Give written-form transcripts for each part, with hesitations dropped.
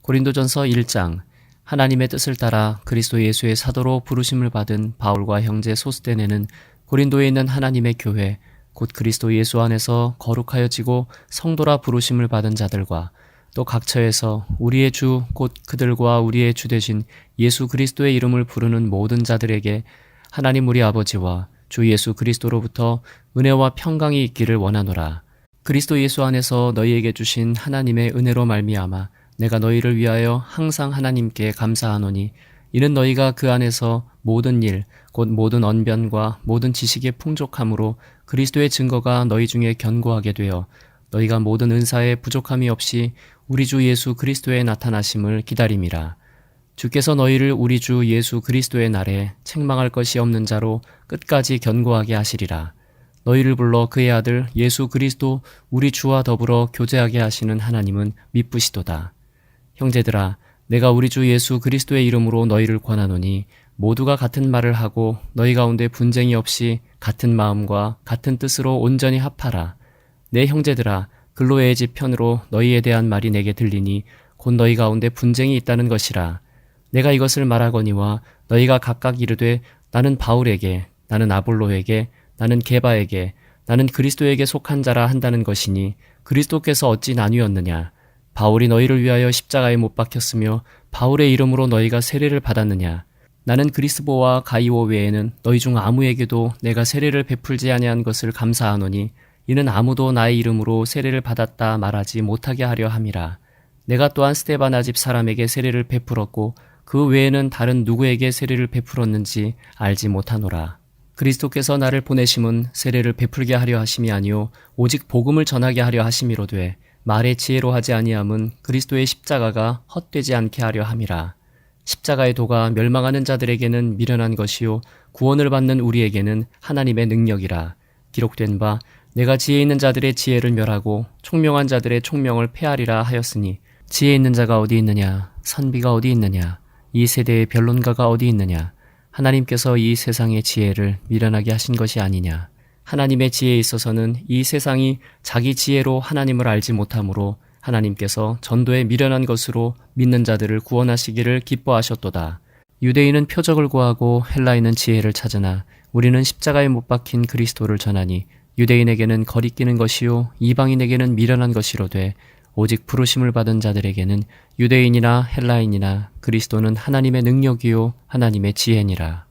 고린도전서 1장. 하나님의 뜻을 따라 그리스도 예수의 사도로 부르심을 받은 바울과 형제 소스데네는 고린도에 있는 하나님의 교회 곧 그리스도 예수 안에서 거룩하여지고 성도라 부르심을 받은 자들과 또 각 처에서 우리의 주 곧 그들과 우리의 주 되신 예수 그리스도의 이름을 부르는 모든 자들에게 하나님 우리 아버지와 주 예수 그리스도로부터 은혜와 평강이 있기를 원하노라. 그리스도 예수 안에서 너희에게 주신 하나님의 은혜로 말미암아 내가 너희를 위하여 항상 하나님께 감사하노니 이는 너희가 그 안에서 모든 일 곧 모든 언변과 모든 지식의 풍족함으로 그리스도의 증거가 너희 중에 견고하게 되어 너희가 모든 은사에 부족함이 없이 우리 주 예수 그리스도의 나타나심을 기다림이라. 주께서 너희를 우리 주 예수 그리스도의 날에 책망할 것이 없는 자로 끝까지 견고하게 하시리라. 너희를 불러 그의 아들 예수 그리스도 우리 주와 더불어 교제하게 하시는 하나님은 미쁘시도다. 형제들아, 내가 우리 주 예수 그리스도의 이름으로 너희를 권하노니 모두가 같은 말을 하고 너희 가운데 분쟁이 없이 같은 마음과 같은 뜻으로 온전히 합하라. 내 형제들아, 글로의 집 편으로 너희에 대한 말이 내게 들리니 곧 너희 가운데 분쟁이 있다는 것이라. 내가 이것을 말하거니와 너희가 각각 이르되 나는 바울에게, 나는 아볼로에게, 나는 게바에게, 나는 그리스도에게 속한 자라 한다는 것이니 그리스도께서 어찌 나뉘었느냐? 바울이 너희를 위하여 십자가에 못 박혔으며 바울의 이름으로 너희가 세례를 받았느냐? 나는 그리스보와 가이오 외에는 너희 중 아무에게도 내가 세례를 베풀지 아니한 것을 감사하노니 이는 아무도 나의 이름으로 세례를 받았다 말하지 못하게 하려 함이라. 내가 또한 스데바나 집 사람에게 세례를 베풀었고 그 외에는 다른 누구에게 세례를 베풀었는지 알지 못하노라. 그리스도께서 나를 보내심은 세례를 베풀게 하려 하심이 아니요 오직 복음을 전하게 하려 하심이로되 말의 지혜로 하지 아니함은 그리스도의 십자가가 헛되지 않게 하려 함이라. 십자가의 도가 멸망하는 자들에게는 미련한 것이요 구원을 받는 우리에게는 하나님의 능력이라. 기록된 바 내가 지혜 있는 자들의 지혜를 멸하고 총명한 자들의 총명을 폐하리라 하였으니 지혜 있는 자가 어디 있느냐? 선비가 어디 있느냐? 이 세대의 변론가가 어디 있느냐? 하나님께서 이 세상의 지혜를 미련하게 하신 것이 아니냐? 하나님의 지혜에 있어서는 이 세상이 자기 지혜로 하나님을 알지 못하므로 하나님께서 전도에 미련한 것으로 믿는 자들을 구원하시기를 기뻐하셨도다. 유대인은 표적을 구하고 헬라인은 지혜를 찾으나 우리는 십자가에 못 박힌 그리스도를 전하니 유대인에게는 거리끼는 것이요 이방인에게는 미련한 것이로되 오직 부르심을 받은 자들에게는 유대인이나 헬라인이나 그리스도는 하나님의 능력이요 하나님의 지혜니라.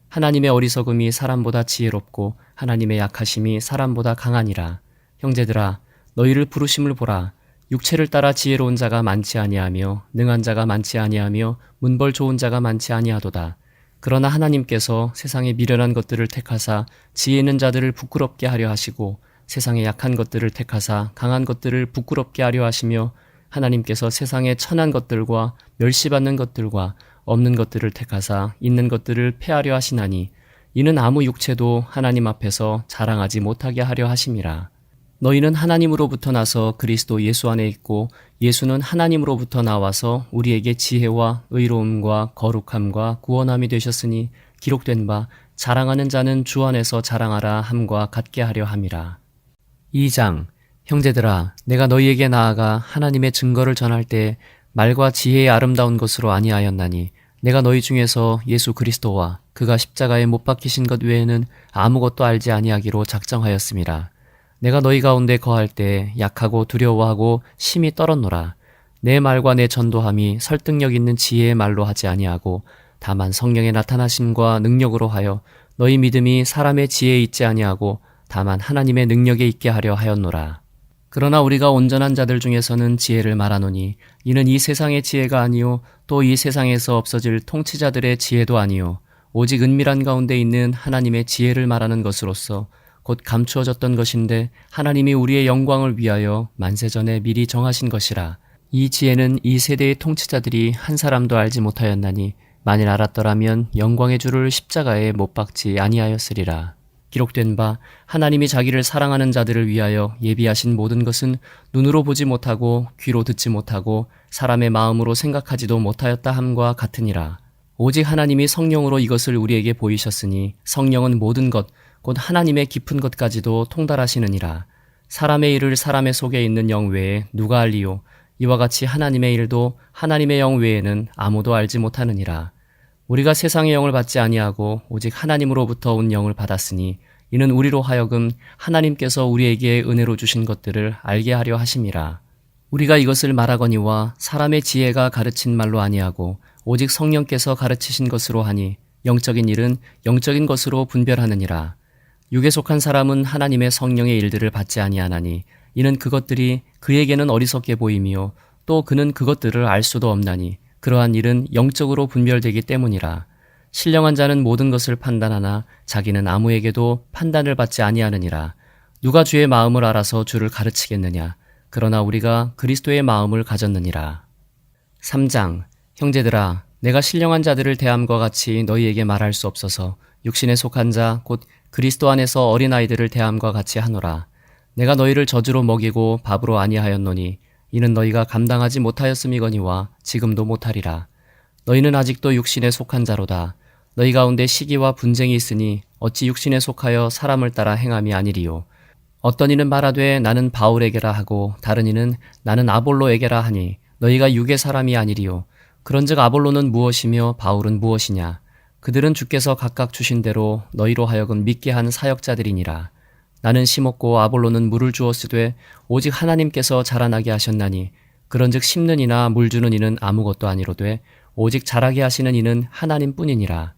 하나님의 어리석음이 사람보다 지혜롭고 하나님의 약하심이 사람보다 강하니라. 형제들아, 너희를 부르심을 보라. 육체를 따라 지혜로운 자가 많지 아니하며 능한 자가 많지 아니하며 문벌 좋은 자가 많지 아니하도다. 그러나 하나님께서 세상의 미련한 것들을 택하사 지혜 있는 자들을 부끄럽게 하려 하시고 세상의 약한 것들을 택하사 강한 것들을 부끄럽게 하려 하시며 하나님께서 세상의 천한 것들과 멸시받는 것들과 없는 것들을 택하사 있는 것들을 폐하려 하시나니 이는 아무 육체도 하나님 앞에서 자랑하지 못하게 하려 하심이라. 너희는 하나님으로부터 나서 그리스도 예수 안에 있고 예수는 하나님으로부터 나와서 우리에게 지혜와 의로움과 거룩함과 구원함이 되셨으니 기록된 바 자랑하는 자는 주 안에서 자랑하라 함과 같게 하려 함이라. 2장. 형제들아, 내가 너희에게 나아가 하나님의 증거를 전할 때 말과 지혜의 아름다운 것으로 아니하였나니 내가 너희 중에서 예수 그리스도와 그가 십자가에 못 박히신 것 외에는 아무것도 알지 아니하기로 작정하였음이라. 내가 너희 가운데 거할 때 약하고 두려워하고 심히 떨었노라. 내 말과 내 전도함이 설득력 있는 지혜의 말로 하지 아니하고 다만 성령의 나타나심과 능력으로 하여 너희 믿음이 사람의 지혜에 있지 아니하고 다만 하나님의 능력에 있게 하려 하였노라. 그러나 우리가 온전한 자들 중에서는 지혜를 말하노니 이는 이 세상의 지혜가 아니요 또 이 세상에서 없어질 통치자들의 지혜도 아니요 오직 은밀한 가운데 있는 하나님의 지혜를 말하는 것으로서 곧 감추어졌던 것인데 하나님이 우리의 영광을 위하여 만세전에 미리 정하신 것이라. 이 지혜는 이 세대의 통치자들이 한 사람도 알지 못하였나니 만일 알았더라면 영광의 주를 십자가에 못 박지 아니하였으리라. 기록된 바 하나님이 자기를 사랑하는 자들을 위하여 예비하신 모든 것은 눈으로 보지 못하고 귀로 듣지 못하고 사람의 마음으로 생각하지도 못하였다 함과 같으니라. 오직 하나님이 성령으로 이것을 우리에게 보이셨으니 성령은 모든 것 곧 하나님의 깊은 것까지도 통달하시느니라. 사람의 일을 사람의 속에 있는 영 외에 누가 알리요? 이와 같이 하나님의 일도 하나님의 영 외에는 아무도 알지 못하느니라. 우리가 세상의 영을 받지 아니하고 오직 하나님으로부터 온 영을 받았으니 이는 우리로 하여금 하나님께서 우리에게 은혜로 주신 것들을 알게 하려 하심이라. 우리가 이것을 말하거니와 사람의 지혜가 가르친 말로 아니하고 오직 성령께서 가르치신 것으로 하니 영적인 일은 영적인 것으로 분별하느니라. 육에 속한 사람은 하나님의 성령의 일들을 받지 아니하나니 이는 그것들이 그에게는 어리석게 보이며 또 그는 그것들을 알 수도 없나니 그러한 일은 영적으로 분별되기 때문이라. 신령한 자는 모든 것을 판단하나 자기는 아무에게도 판단을 받지 아니하느니라. 누가 주의 마음을 알아서 주를 가르치겠느냐. 그러나 우리가 그리스도의 마음을 가졌느니라. 3장. 형제들아, 내가 신령한 자들을 대함과 같이 너희에게 말할 수 없어서 육신에 속한 자 곧 그리스도 안에서 어린아이들을 대함과 같이 하노라. 내가 너희를 젖으로 먹이고 밥으로 아니하였노니 이는 너희가 감당하지 못하였음이거니와 지금도 못하리라. 너희는 아직도 육신에 속한 자로다. 너희 가운데 시기와 분쟁이 있으니 어찌 육신에 속하여 사람을 따라 행함이 아니리요. 어떤 이는 말하되 나는 바울에게라 하고 다른 이는 나는 아볼로에게라 하니 너희가 육의 사람이 아니리요. 그런즉 아볼로는 무엇이며 바울은 무엇이냐. 그들은 주께서 각각 주신 대로 너희로 하여금 믿게 한 사역자들이니라. 나는 심었고 아볼로는 물을 주었으되 오직 하나님께서 자라나게 하셨나니 그런즉 심는 이나 물 주는 이는 아무것도 아니로되 오직 자라게 하시는 이는 하나님뿐이니라.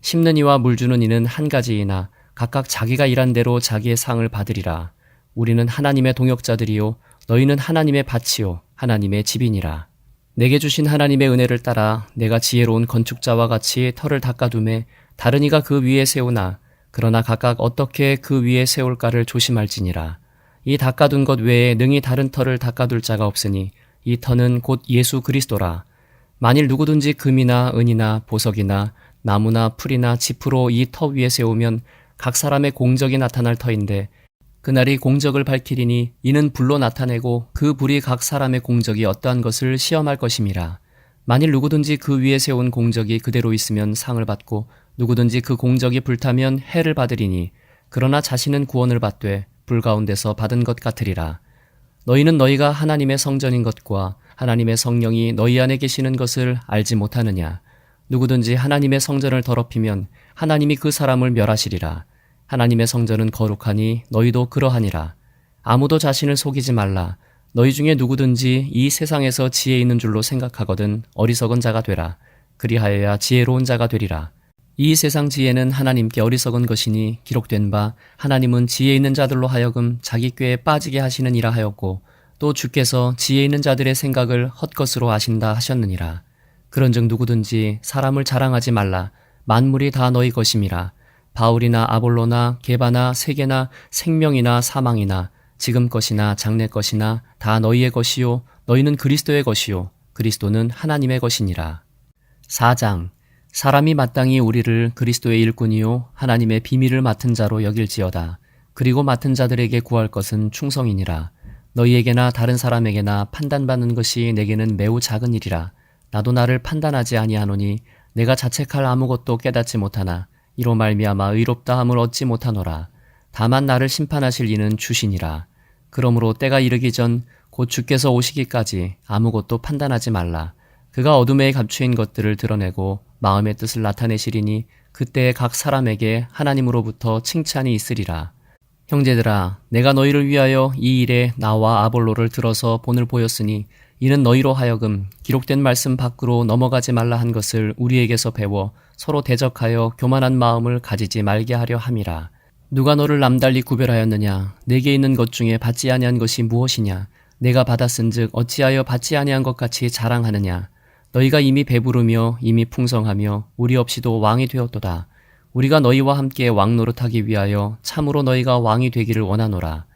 심는 이와 물 주는 이는 한 가지이나 각각 자기가 일한 대로 자기의 상을 받으리라. 우리는 하나님의 동역자들이요 너희는 하나님의 밭이요 하나님의 집이니라. 내게 주신 하나님의 은혜를 따라 내가 지혜로운 건축자와 같이 터를 닦아두매 다른 이가 그 위에 세우나 그러나 각각 어떻게 그 위에 세울까를 조심할지니라. 이 닦아둔 것 외에 능히 다른 터를 닦아둘 자가 없으니 이 터는 곧 예수 그리스도라. 만일 누구든지 금이나 은이나 보석이나 나무나 풀이나 짚으로 이 터 위에 세우면 각 사람의 공적이 나타날 터인데 그날이 공적을 밝히리니 이는 불로 나타내고 그 불이 각 사람의 공적이 어떠한 것을 시험할 것임이라. 만일 누구든지 그 위에 세운 공적이 그대로 있으면 상을 받고 누구든지 그 공적이 불타면 해를 받으리니 그러나 자신은 구원을 받되 불 가운데서 받은 것 같으리라. 너희는 너희가 하나님의 성전인 것과 하나님의 성령이 너희 안에 계시는 것을 알지 못하느냐. 누구든지 하나님의 성전을 더럽히면 하나님이 그 사람을 멸하시리라. 하나님의 성전은 거룩하니 너희도 그러하니라. 아무도 자신을 속이지 말라. 너희 중에 누구든지 이 세상에서 지혜 있는 줄로 생각하거든 어리석은 자가 되라. 그리하여야 지혜로운 자가 되리라. 이 세상 지혜는 하나님께 어리석은 것이니 기록된 바 하나님은 지혜 있는 자들로 하여금 자기 꾀에 빠지게 하시느니라 하였고 또 주께서 지혜 있는 자들의 생각을 헛것으로 아신다 하셨느니라. 그런즉 누구든지 사람을 자랑하지 말라. 만물이 다 너희 것임이라. 바울이나 아볼로나 게바나 세계나 생명이나 사망이나 지금 것이나 장래 것이나 다 너희의 것이요 너희는 그리스도의 것이요 그리스도는 하나님의 것이니라. 4장. 사람이 마땅히 우리를 그리스도의 일꾼이요 하나님의 비밀을 맡은 자로 여길지어다. 그리고 맡은 자들에게 구할 것은 충성이니라. 너희에게나 다른 사람에게나 판단받는 것이 내게는 매우 작은 일이라. 나도 나를 판단하지 아니하노니 내가 자책할 아무것도 깨닫지 못하나 이로 말미암아 의롭다함을 얻지 못하노라. 다만 나를 심판하실 이는 주시니라. 그러므로 때가 이르기 전 곧 주께서 오시기까지 아무것도 판단하지 말라. 그가 어둠에 감추인 것들을 드러내고 마음의 뜻을 나타내시리니 그때에 각 사람에게 하나님으로부터 칭찬이 있으리라. 형제들아, 내가 너희를 위하여 이 일에 나와 아볼로를 들어서 본을 보였으니 이는 너희로 하여금 기록된 말씀 밖으로 넘어가지 말라 한 것을 우리에게서 배워 서로 대적하여 교만한 마음을 가지지 말게 하려 함이라. 누가 너를 남달리 구별하였느냐? 내게 있는 것 중에 받지 아니한 것이 무엇이냐? 내가 받았은즉 어찌하여 받지 아니한 것 같이 자랑하느냐? 너희가 이미 배부르며 이미 풍성하며 우리 없이도 왕이 되었도다. 우리가 너희와 함께 왕 노릇하기 위하여 참으로 너희가 왕이 되기를 원하노라.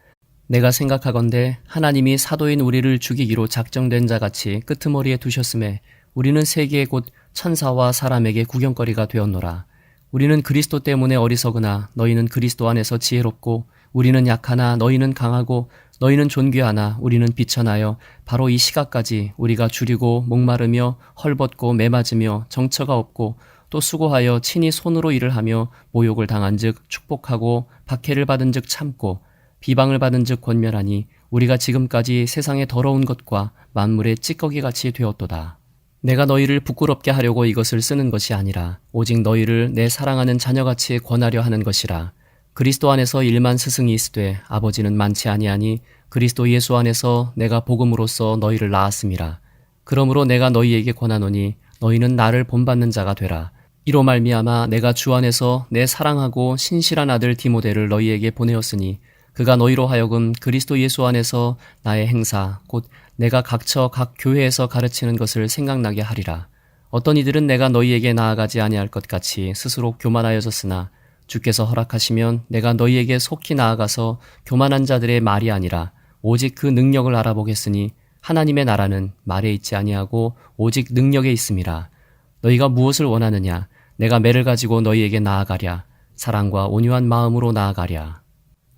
내가 생각하건대 하나님이 사도인 우리를 죽이기로 작정된 자같이 끄트머리에 두셨음에 우리는 세계 곧 천사와 사람에게 구경거리가 되었노라. 우리는 그리스도 때문에 어리석으나 너희는 그리스도 안에서 지혜롭고 우리는 약하나 너희는 강하고 너희는 존귀하나 우리는 비천하여 바로 이 시각까지 우리가 줄이고 목마르며 헐벗고 매맞으며 정처가 없고 또 수고하여 친히 손으로 일을 하며 모욕을 당한즉 축복하고 박해를 받은즉 참고 비방을 받은 즉 권면하니 우리가 지금까지 세상의 더러운 것과 만물의 찌꺼기같이 되었도다. 내가 너희를 부끄럽게 하려고 이것을 쓰는 것이 아니라 오직 너희를 내 사랑하는 자녀같이 권하려 하는 것이라. 그리스도 안에서 일만 스승이 있으되 아버지는 많지 아니하니 그리스도 예수 안에서 내가 복음으로써 너희를 낳았음이라. 그러므로 내가 너희에게 권하노니 너희는 나를 본받는 자가 되라. 이로 말미암아 내가 주 안에서 내 사랑하고 신실한 아들 디모데를 너희에게 보내었으니 그가 너희로 하여금 그리스도 예수 안에서 나의 행사 곧 내가 각처 각 교회에서 가르치는 것을 생각나게 하리라. 어떤 이들은 내가 너희에게 나아가지 아니할 것 같이 스스로 교만하여졌으나 주께서 허락하시면 내가 너희에게 속히 나아가서 교만한 자들의 말이 아니라 오직 그 능력을 알아보겠으니 하나님의 나라는 말에 있지 아니하고 오직 능력에 있음이라. 너희가 무엇을 원하느냐? 내가 매를 가지고 너희에게 나아가랴. 사랑과 온유한 마음으로 나아가랴.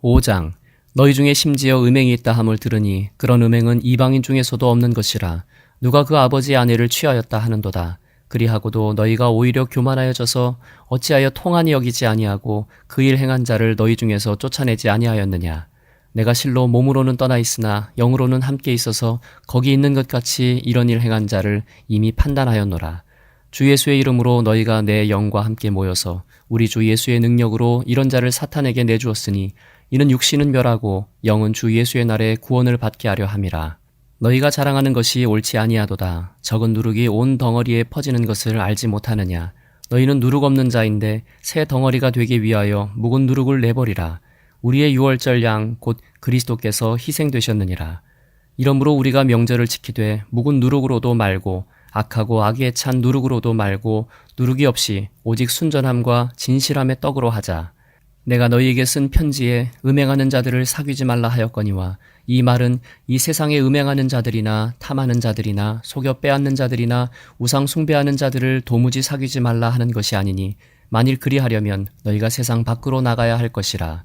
5장. 너희 중에 심지어 음행이 있다 함을 들으니 그런 음행은 이방인 중에서도 없는 것이라. 누가 그 아버지의 아내를 취하였다 하는도다. 그리하고도 너희가 오히려 교만하여져서 어찌하여 통한이 여기지 아니하고 그 일 행한 자를 너희 중에서 쫓아내지 아니하였느냐. 내가 실로 몸으로는 떠나 있으나 영으로는 함께 있어서 거기 있는 것 같이 이런 일 행한 자를 이미 판단하였노라. 주 예수의 이름으로 너희가 내 영과 함께 모여서 우리 주 예수의 능력으로 이런 자를 사탄에게 내주었으니 이는 육신은 멸하고 영은 주 예수의 날에 구원을 받게 하려 함이라. 너희가 자랑하는 것이 옳지 아니하도다. 적은 누룩이 온 덩어리에 퍼지는 것을 알지 못하느냐. 너희는 누룩 없는 자인데 새 덩어리가 되기 위하여 묵은 누룩을 내버리라. 우리의 유월절 양 곧 그리스도께서 희생되셨느니라. 이러므로 우리가 명절을 지키되 묵은 누룩으로도 말고 악하고 악에 찬 누룩으로도 말고 누룩이 없이 오직 순전함과 진실함의 떡으로 하자. 내가 너희에게 쓴 편지에 음행하는 자들을 사귀지 말라 하였거니와 이 말은 이 세상에 음행하는 자들이나 탐하는 자들이나 속여 빼앗는 자들이나 우상 숭배하는 자들을 도무지 사귀지 말라 하는 것이 아니니 만일 그리하려면 너희가 세상 밖으로 나가야 할 것이라.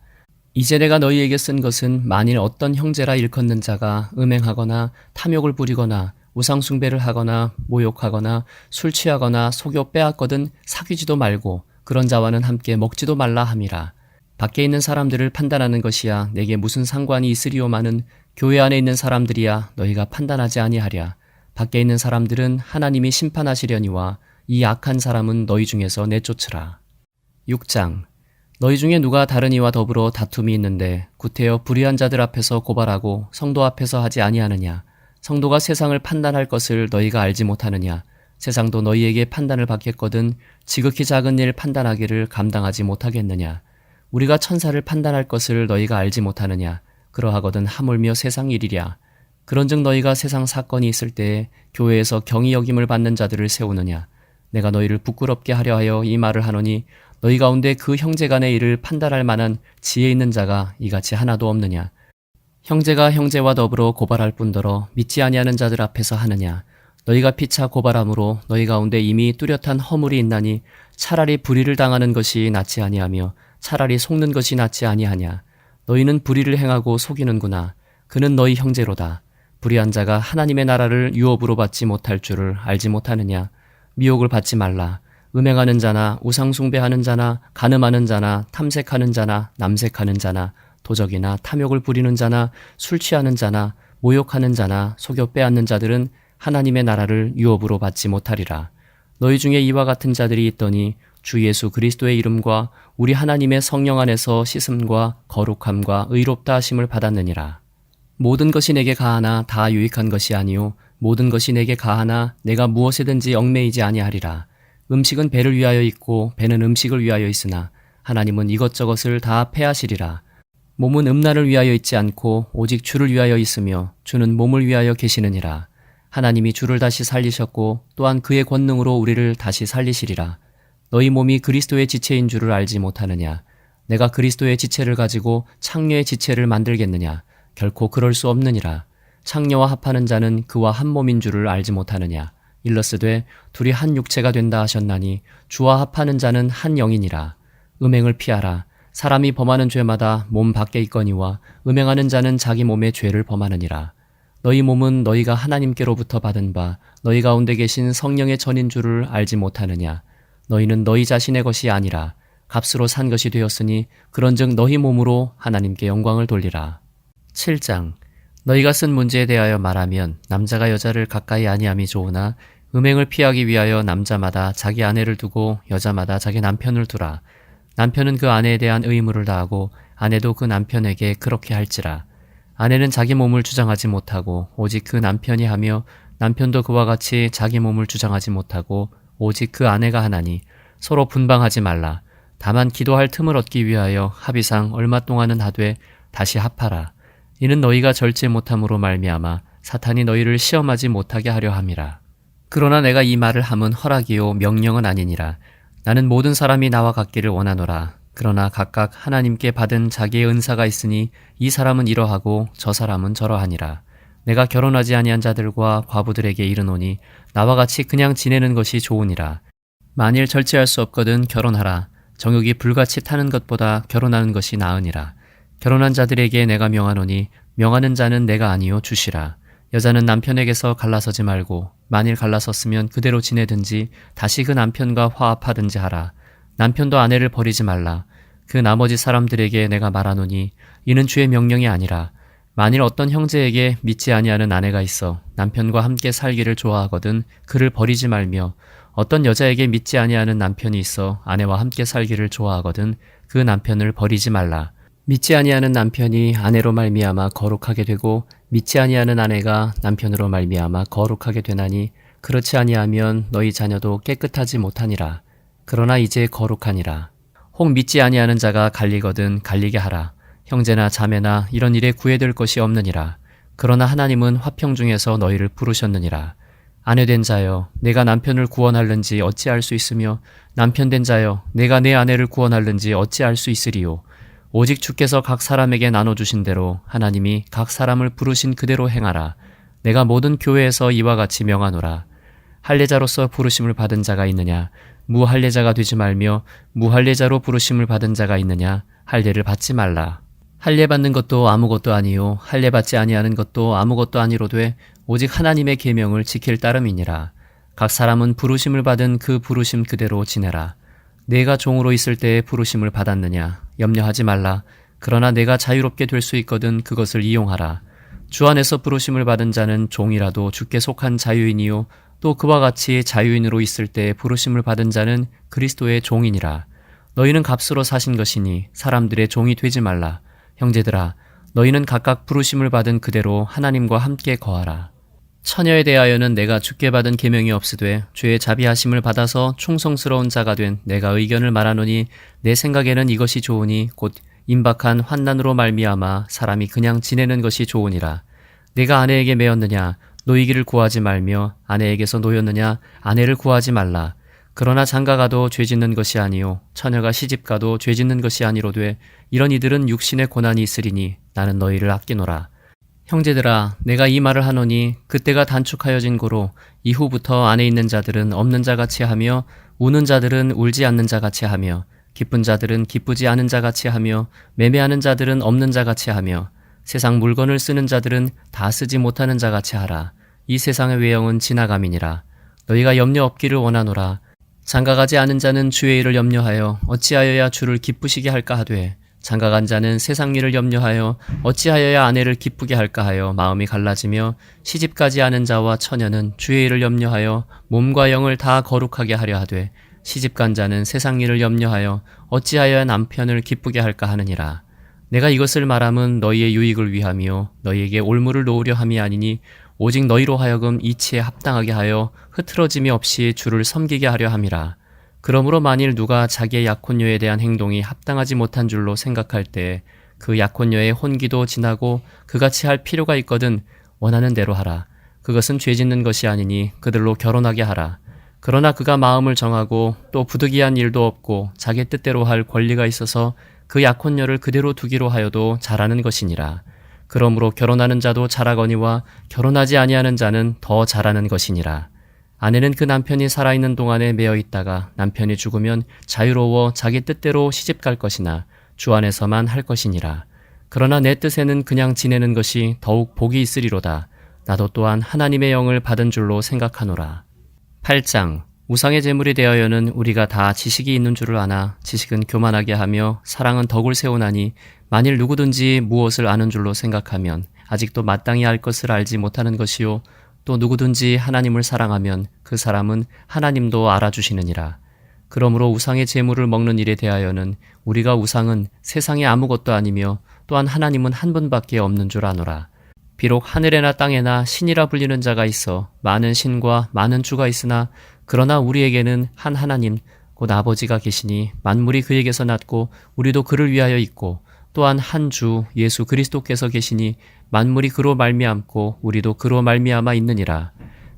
이제 내가 너희에게 쓴 것은 만일 어떤 형제라 일컫는 자가 음행하거나 탐욕을 부리거나 우상 숭배를 하거나 모욕하거나 술 취하거나 속여 빼앗거든 사귀지도 말고 그런 자와는 함께 먹지도 말라 함이라. 밖에 있는 사람들을 판단하는 것이야 내게 무슨 상관이 있으리오마는 교회 안에 있는 사람들이야 너희가 판단하지 아니하랴. 밖에 있는 사람들은 하나님이 심판하시려니와 이 악한 사람은 너희 중에서 내쫓으라. 6장. 너희 중에 누가 다른 이와 더불어 다툼이 있는데 구태여 불의한 자들 앞에서 고발하고 성도 앞에서 하지 아니하느냐. 성도가 세상을 판단할 것을 너희가 알지 못하느냐. 세상도 너희에게 판단을 받겠거든 지극히 작은 일 판단하기를 감당하지 못하겠느냐. 우리가 천사를 판단할 것을 너희가 알지 못하느냐. 그러하거든 하물며 세상 일이랴. 그런즉 너희가 세상 사건이 있을 때에 교회에서 경히 여김을 받는 자들을 세우느냐. 내가 너희를 부끄럽게 하려 하여 이 말을 하노니 너희 가운데 그 형제 간의 일을 판단할 만한 지혜 있는 자가 이같이 하나도 없느냐. 형제가 형제와 더불어 고발할 뿐더러 믿지 아니하는 자들 앞에서 하느냐. 너희가 피차 고발함으로 너희 가운데 이미 뚜렷한 허물이 있나니 차라리 불의를 당하는 것이 낫지 아니하며 차라리 속는 것이 낫지 아니하냐. 너희는 불의를 행하고 속이는구나. 그는 너희 형제로다. 불의한 자가 하나님의 나라를 유업으로 받지 못할 줄을 알지 못하느냐. 미혹을 받지 말라. 음행하는 자나 우상숭배하는 자나 간음하는 자나 탐색하는 자나 남색하는 자나 도적이나 탐욕을 부리는 자나 술 취하는 자나 모욕하는 자나 속여 빼앗는 자들은 하나님의 나라를 유업으로 받지 못하리라. 너희 중에 이와 같은 자들이 있더니 주 예수 그리스도의 이름과 우리 하나님의 성령 안에서 씻음과 거룩함과 의롭다 하심을 받았느니라. 모든 것이 내게 가하나 다 유익한 것이 아니요 모든 것이 내게 가하나 내가 무엇에든지 얽매이지 아니하리라. 음식은 배를 위하여 있고 배는 음식을 위하여 있으나 하나님은 이것저것을 다 패하시리라. 몸은 음란을 위하여 있지 않고 오직 주를 위하여 있으며 주는 몸을 위하여 계시느니라. 하나님이 주를 다시 살리셨고 또한 그의 권능으로 우리를 다시 살리시리라. 너희 몸이 그리스도의 지체인 줄을 알지 못하느냐. 내가 그리스도의 지체를 가지고 창녀의 지체를 만들겠느냐. 결코 그럴 수 없느니라. 창녀와 합하는 자는 그와 한 몸인 줄을 알지 못하느냐. 일러스되 둘이 한 육체가 된다 하셨나니 주와 합하는 자는 한 영이니라. 음행을 피하라. 사람이 범하는 죄마다 몸 밖에 있거니와 음행하는 자는 자기 몸의 죄를 범하느니라. 너희 몸은 너희가 하나님께로부터 받은 바 너희 가운데 계신 성령의 전인 줄을 알지 못하느냐. 너희는 너희 자신의 것이 아니라 값으로 산 것이 되었으니 그런즉 너희 몸으로 하나님께 영광을 돌리라. 7장. 너희가 쓴 문제에 대하여 말하면 남자가 여자를 가까이 아니함이 좋으나 음행을 피하기 위하여 남자마다 자기 아내를 두고 여자마다 자기 남편을 두라. 남편은 그 아내에 대한 의무를 다하고 아내도 그 남편에게 그렇게 할지라. 아내는 자기 몸을 주장하지 못하고 오직 그 남편이 하며 남편도 그와 같이 자기 몸을 주장하지 못하고 오직 그 아내가 하나니 서로 분방하지 말라. 다만 기도할 틈을 얻기 위하여 합의상 얼마 동안은 하되 다시 합하라. 이는 너희가 절제 못함으로 말미암아 사탄이 너희를 시험하지 못하게 하려 함이라. 그러나 내가 이 말을 함은 허락이요 명령은 아니니라. 나는 모든 사람이 나와 같기를 원하노라. 그러나 각각 하나님께 받은 자기의 은사가 있으니 이 사람은 이러하고 저 사람은 저러하니라. 내가 결혼하지 아니한 자들과 과부들에게 이르노니 나와 같이 그냥 지내는 것이 좋으니라. 만일 절제할 수 없거든 결혼하라. 정욕이 불같이 타는 것보다 결혼하는 것이 나으니라. 결혼한 자들에게 내가 명하노니 명하는 자는 내가 아니요 주시라. 여자는 남편에게서 갈라서지 말고 만일 갈라섰으면 그대로 지내든지 다시 그 남편과 화합하든지 하라. 남편도 아내를 버리지 말라. 그 나머지 사람들에게 내가 말하노니 이는 주의 명령이 아니라 만일 어떤 형제에게 믿지 아니하는 아내가 있어 남편과 함께 살기를 좋아하거든 그를 버리지 말며 어떤 여자에게 믿지 아니하는 남편이 있어 아내와 함께 살기를 좋아하거든 그 남편을 버리지 말라. 믿지 아니하는 남편이 아내로 말미암아 거룩하게 되고 믿지 아니하는 아내가 남편으로 말미암아 거룩하게 되나니 그렇지 아니하면 너희 자녀도 깨끗하지 못하니라. 그러나 이제 거룩하니라. 혹 믿지 아니하는 자가 갈리거든 갈리게 하라. 형제나 자매나 이런 일에 구애될 것이 없느니라. 그러나 하나님은 화평 중에서 너희를 부르셨느니라. 아내된 자여 내가 남편을 구원할는지 어찌할 수 있으며 남편된 자여 내가 내 아내를 구원할는지 어찌할 수 있으리요. 오직 주께서 각 사람에게 나눠주신 대로 하나님이 각 사람을 부르신 그대로 행하라. 내가 모든 교회에서 이와 같이 명하노라. 할례자로서 부르심을 받은 자가 있느냐? 무할례자가 되지 말며 무할례자로 부르심을 받은 자가 있느냐? 할례를 받지 말라. 할례 받는 것도 아무것도 아니요 할례 받지 아니하는 것도 아무것도 아니로되 오직 하나님의 계명을 지킬 따름이니라. 각 사람은 부르심을 받은 그 부르심 그대로 지내라. 내가 종으로 있을 때에 부르심을 받았느냐? 염려하지 말라. 그러나 내가 자유롭게 될 수 있거든 그것을 이용하라. 주 안에서 부르심을 받은 자는 종이라도 주께 속한 자유인이요 또 그와 같이 자유인으로 있을 때에 부르심을 받은 자는 그리스도의 종이니라. 너희는 값으로 사신 것이니 사람들의 종이 되지 말라. 형제들아 너희는 각각 부르심을 받은 그대로 하나님과 함께 거하라. 처녀에 대하여는 내가 주께 받은 계명이 없으되 주의 자비하심을 받아서 충성스러운 자가 된 내가 의견을 말하노니 내 생각에는 이것이 좋으니 곧 임박한 환난으로 말미암아 사람이 그냥 지내는 것이 좋으니라. 내가 아내에게 매었느냐 노이기를 구하지 말며 아내에게서 노였느냐 아내를 구하지 말라. 그러나 장가가도 죄짓는 것이 아니요 처녀가 시집가도 죄짓는 것이 아니로되 이런 이들은 육신의 고난이 있으리니 나는 너희를 아끼노라. 형제들아 내가 이 말을 하노니 그때가 단축하여진 고로 이후부터 안에 있는 자들은 없는 자같이 하며 우는 자들은 울지 않는 자같이 하며 기쁜 자들은 기쁘지 않은 자같이 하며 매매하는 자들은 없는 자같이 하며 세상 물건을 쓰는 자들은 다 쓰지 못하는 자같이 하라. 이 세상의 외형은 지나감이니라. 너희가 염려 없기를 원하노라. 장가가지 않은 자는 주의 일을 염려하여 어찌하여야 주를 기쁘시게 할까 하되 장가간 자는 세상 일을 염려하여 어찌하여야 아내를 기쁘게 할까 하여 마음이 갈라지며 시집가지 않은 자와 처녀는 주의 일을 염려하여 몸과 영을 다 거룩하게 하려 하되 시집간 자는 세상 일을 염려하여 어찌하여야 남편을 기쁘게 할까 하느니라. 내가 이것을 말함은 너희의 유익을 위함이요 너희에게 올무를 놓으려 함이 아니니 오직 너희로 하여금 이치에 합당하게 하여 흐트러짐이 없이 주를 섬기게 하려 함이라. 그러므로 만일 누가 자기의 약혼녀에 대한 행동이 합당하지 못한 줄로 생각할 때 그 약혼녀의 혼기도 지나고 그같이 할 필요가 있거든 원하는 대로 하라. 그것은 죄짓는 것이 아니니 그들로 결혼하게 하라. 그러나 그가 마음을 정하고 또 부득이한 일도 없고 자기 뜻대로 할 권리가 있어서 그 약혼녀를 그대로 두기로 하여도 잘하는 것이니라. 그러므로 결혼하는 자도 잘하거니와 결혼하지 아니하는 자는 더 잘하는 것이니라. 아내는 그 남편이 살아있는 동안에 매어 있다가 남편이 죽으면 자유로워 자기 뜻대로 시집갈 것이나 주 안에서만 할 것이니라. 그러나 내 뜻에는 그냥 지내는 것이 더욱 복이 있으리로다. 나도 또한 하나님의 영을 받은 줄로 생각하노라. 8장. 우상의 제물에 대하여는 우리가 다 지식이 있는 줄을 아나 지식은 교만하게 하며 사랑은 덕을 세우나니 만일 누구든지 무엇을 아는 줄로 생각하면 아직도 마땅히 알 것을 알지 못하는 것이요 또 누구든지 하나님을 사랑하면 그 사람은 하나님도 알아주시느니라. 그러므로 우상의 제물을 먹는 일에 대하여는 우리가 우상은 세상에 아무것도 아니며 또한 하나님은 한 분밖에 없는 줄 아노라. 비록 하늘에나 땅에나 신이라 불리는 자가 있어 많은 신과 많은 주가 있으나 그러나 우리에게는 한 하나님 곧 아버지가 계시니 만물이 그에게서 났고 우리도 그를 위하여 있고 또한 한 주 예수 그리스도께서 계시니 만물이 그로 말미암고 우리도 그로 말미암아 있느니라.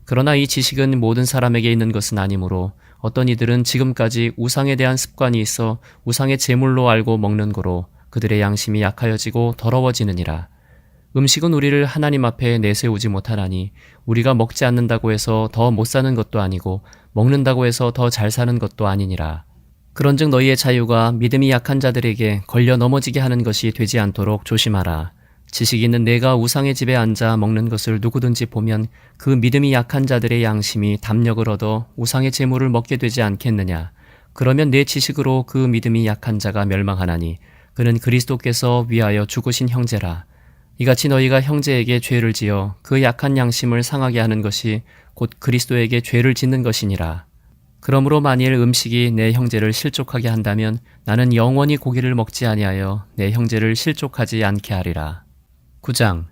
그러나 이 지식은 모든 사람에게 있는 것은 아니므로 어떤 이들은 지금까지 우상에 대한 습관이 있어 우상의 제물로 알고 먹는 거로 그들의 양심이 약하여지고 더러워지느니라. 음식은 우리를 하나님 앞에 내세우지 못하나니 우리가 먹지 않는다고 해서 더 못 사는 것도 아니고 먹는다고 해서 더 잘 사는 것도 아니니라. 그런즉 너희의 자유가 믿음이 약한 자들에게 걸려 넘어지게 하는 것이 되지 않도록 조심하라. 지식 있는 내가 우상의 집에 앉아 먹는 것을 누구든지 보면 그 믿음이 약한 자들의 양심이 담력을 얻어 우상의 제물을 먹게 되지 않겠느냐. 그러면 내 지식으로 그 믿음이 약한 자가 멸망하나니 그는 그리스도께서 위하여 죽으신 형제라. 이같이 너희가 형제에게 죄를 지어 그 약한 양심을 상하게 하는 것이 곧 그리스도에게 죄를 짓는 것이니라. 그러므로 만일 음식이 내 형제를 실족하게 한다면 나는 영원히 고기를 먹지 아니하여 내 형제를 실족하지 않게 하리라. 9장.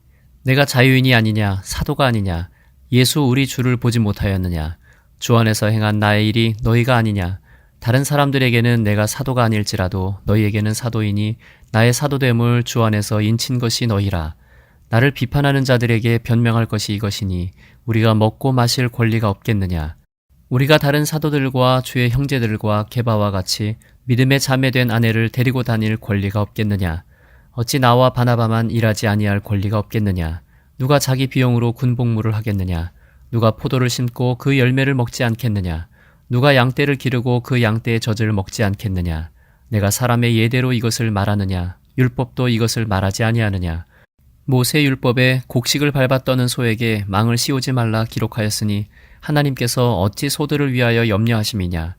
내가 자유인이 아니냐 사도가 아니냐 예수 우리 주를 보지 못하였느냐 주 안에서 행한 나의 일이 너희가 아니냐 다른 사람들에게는 내가 사도가 아닐지라도 너희에게는 사도이니 나의 사도됨을 주 안에서 인친 것이 너희라. 나를 비판하는 자들에게 변명할 것이 이것이니 우리가 먹고 마실 권리가 없겠느냐. 우리가 다른 사도들과 주의 형제들과 게바와 같이 믿음의 자매된 아내를 데리고 다닐 권리가 없겠느냐. 어찌 나와 바나바만 일하지 아니할 권리가 없겠느냐. 누가 자기 비용으로 군복무를 하겠느냐. 누가 포도를 심고 그 열매를 먹지 않겠느냐. 누가 양떼를 기르고 그 양떼의 젖을 먹지 않겠느냐. 내가 사람의 예대로 이것을 말하느냐. 율법도 이것을 말하지 아니하느냐. 모세 율법에 곡식을 밟아 떠는 소에게 망을 씌우지 말라 기록하였으니 하나님께서 어찌 소들을 위하여 염려하심이냐.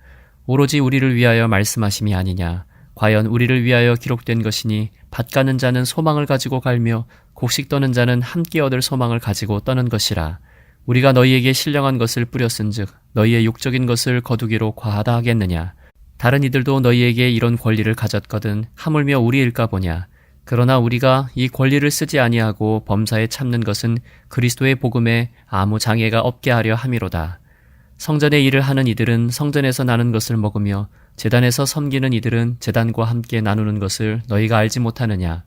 오로지 우리를 위하여 말씀하심이 아니냐. 과연 우리를 위하여 기록된 것이니 밭 가는 자는 소망을 가지고 갈며 곡식 떠는 자는 함께 얻을 소망을 가지고 떠는 것이라. 우리가 너희에게 신령한 것을 뿌렸은즉 너희의 육적인 것을 거두기로 과하다 하겠느냐. 다른 이들도 너희에게 이런 권리를 가졌거든 하물며 우리일까 보냐. 그러나 우리가 이 권리를 쓰지 아니하고 범사에 참는 것은 그리스도의 복음에 아무 장애가 없게 하려 함이로다. 성전의 일을 하는 이들은 성전에서 나는 것을 먹으며 제단에서 섬기는 이들은 제단과 함께 나누는 것을 너희가 알지 못하느냐.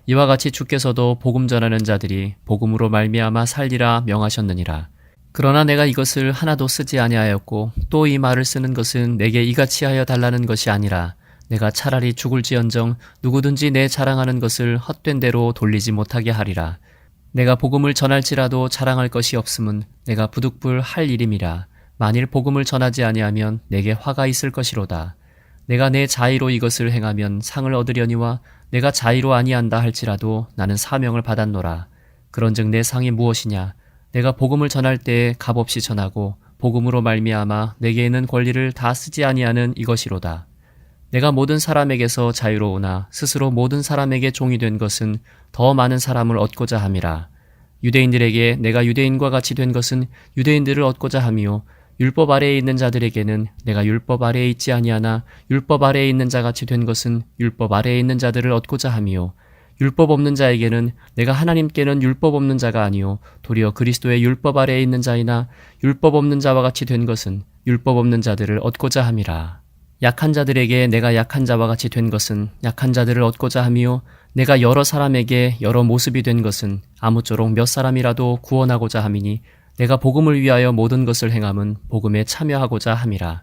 이와 같이 주께서도 복음 전하는 자들이 복음으로 말미암아 살리라 명하셨느니라. 그러나 내가 이것을 하나도 쓰지 아니하였고 또 이 말을 쓰는 것은 내게 이같이 하여 달라는 것이 아니라 내가 차라리 죽을지언정 누구든지 내 자랑하는 것을 헛된 대로 돌리지 못하게 하리라. 내가 복음을 전할지라도 자랑할 것이 없음은 내가 부득불 할 일임이라. 만일 복음을 전하지 아니하면 내게 화가 있을 것이로다. 내가 내 자의로 이것을 행하면 상을 얻으려니와 내가 자의로 아니한다 할지라도 나는 사명을 받았노라. 그런즉 내 상이 무엇이냐? 내가 복음을 전할 때에 값없이 전하고 복음으로 말미암아 내게 있는 권리를 다 쓰지 아니하는 이것이로다. 내가 모든 사람에게서 자유로우나 스스로 모든 사람에게 종이 된 것은 더 많은 사람을 얻고자 함이라. 유대인들에게 내가 유대인과 같이 된 것은 유대인들을 얻고자 함이요 율법 아래에 있는 자들에게는 내가 율법 아래에 있지 아니하나 율법 아래에 있는 자같이 된 것은 율법 아래에 있는 자들을 얻고자 함이요 율법 없는 자에게는 내가 하나님께는 율법 없는 자가 아니요 도리어 그리스도의 율법 아래에 있는 자이나 율법 없는 자와 같이 된 것은 율법 없는 자들을 얻고자 함이라. 약한 자들에게 내가 약한 자와 같이 된 것은 약한 자들을 얻고자 함이요 내가 여러 사람에게 여러 모습이 된 것은 아무쪼록 몇 사람이라도 구원하고자 함이니 내가 복음을 위하여 모든 것을 행함은 복음에 참여하고자 함이라.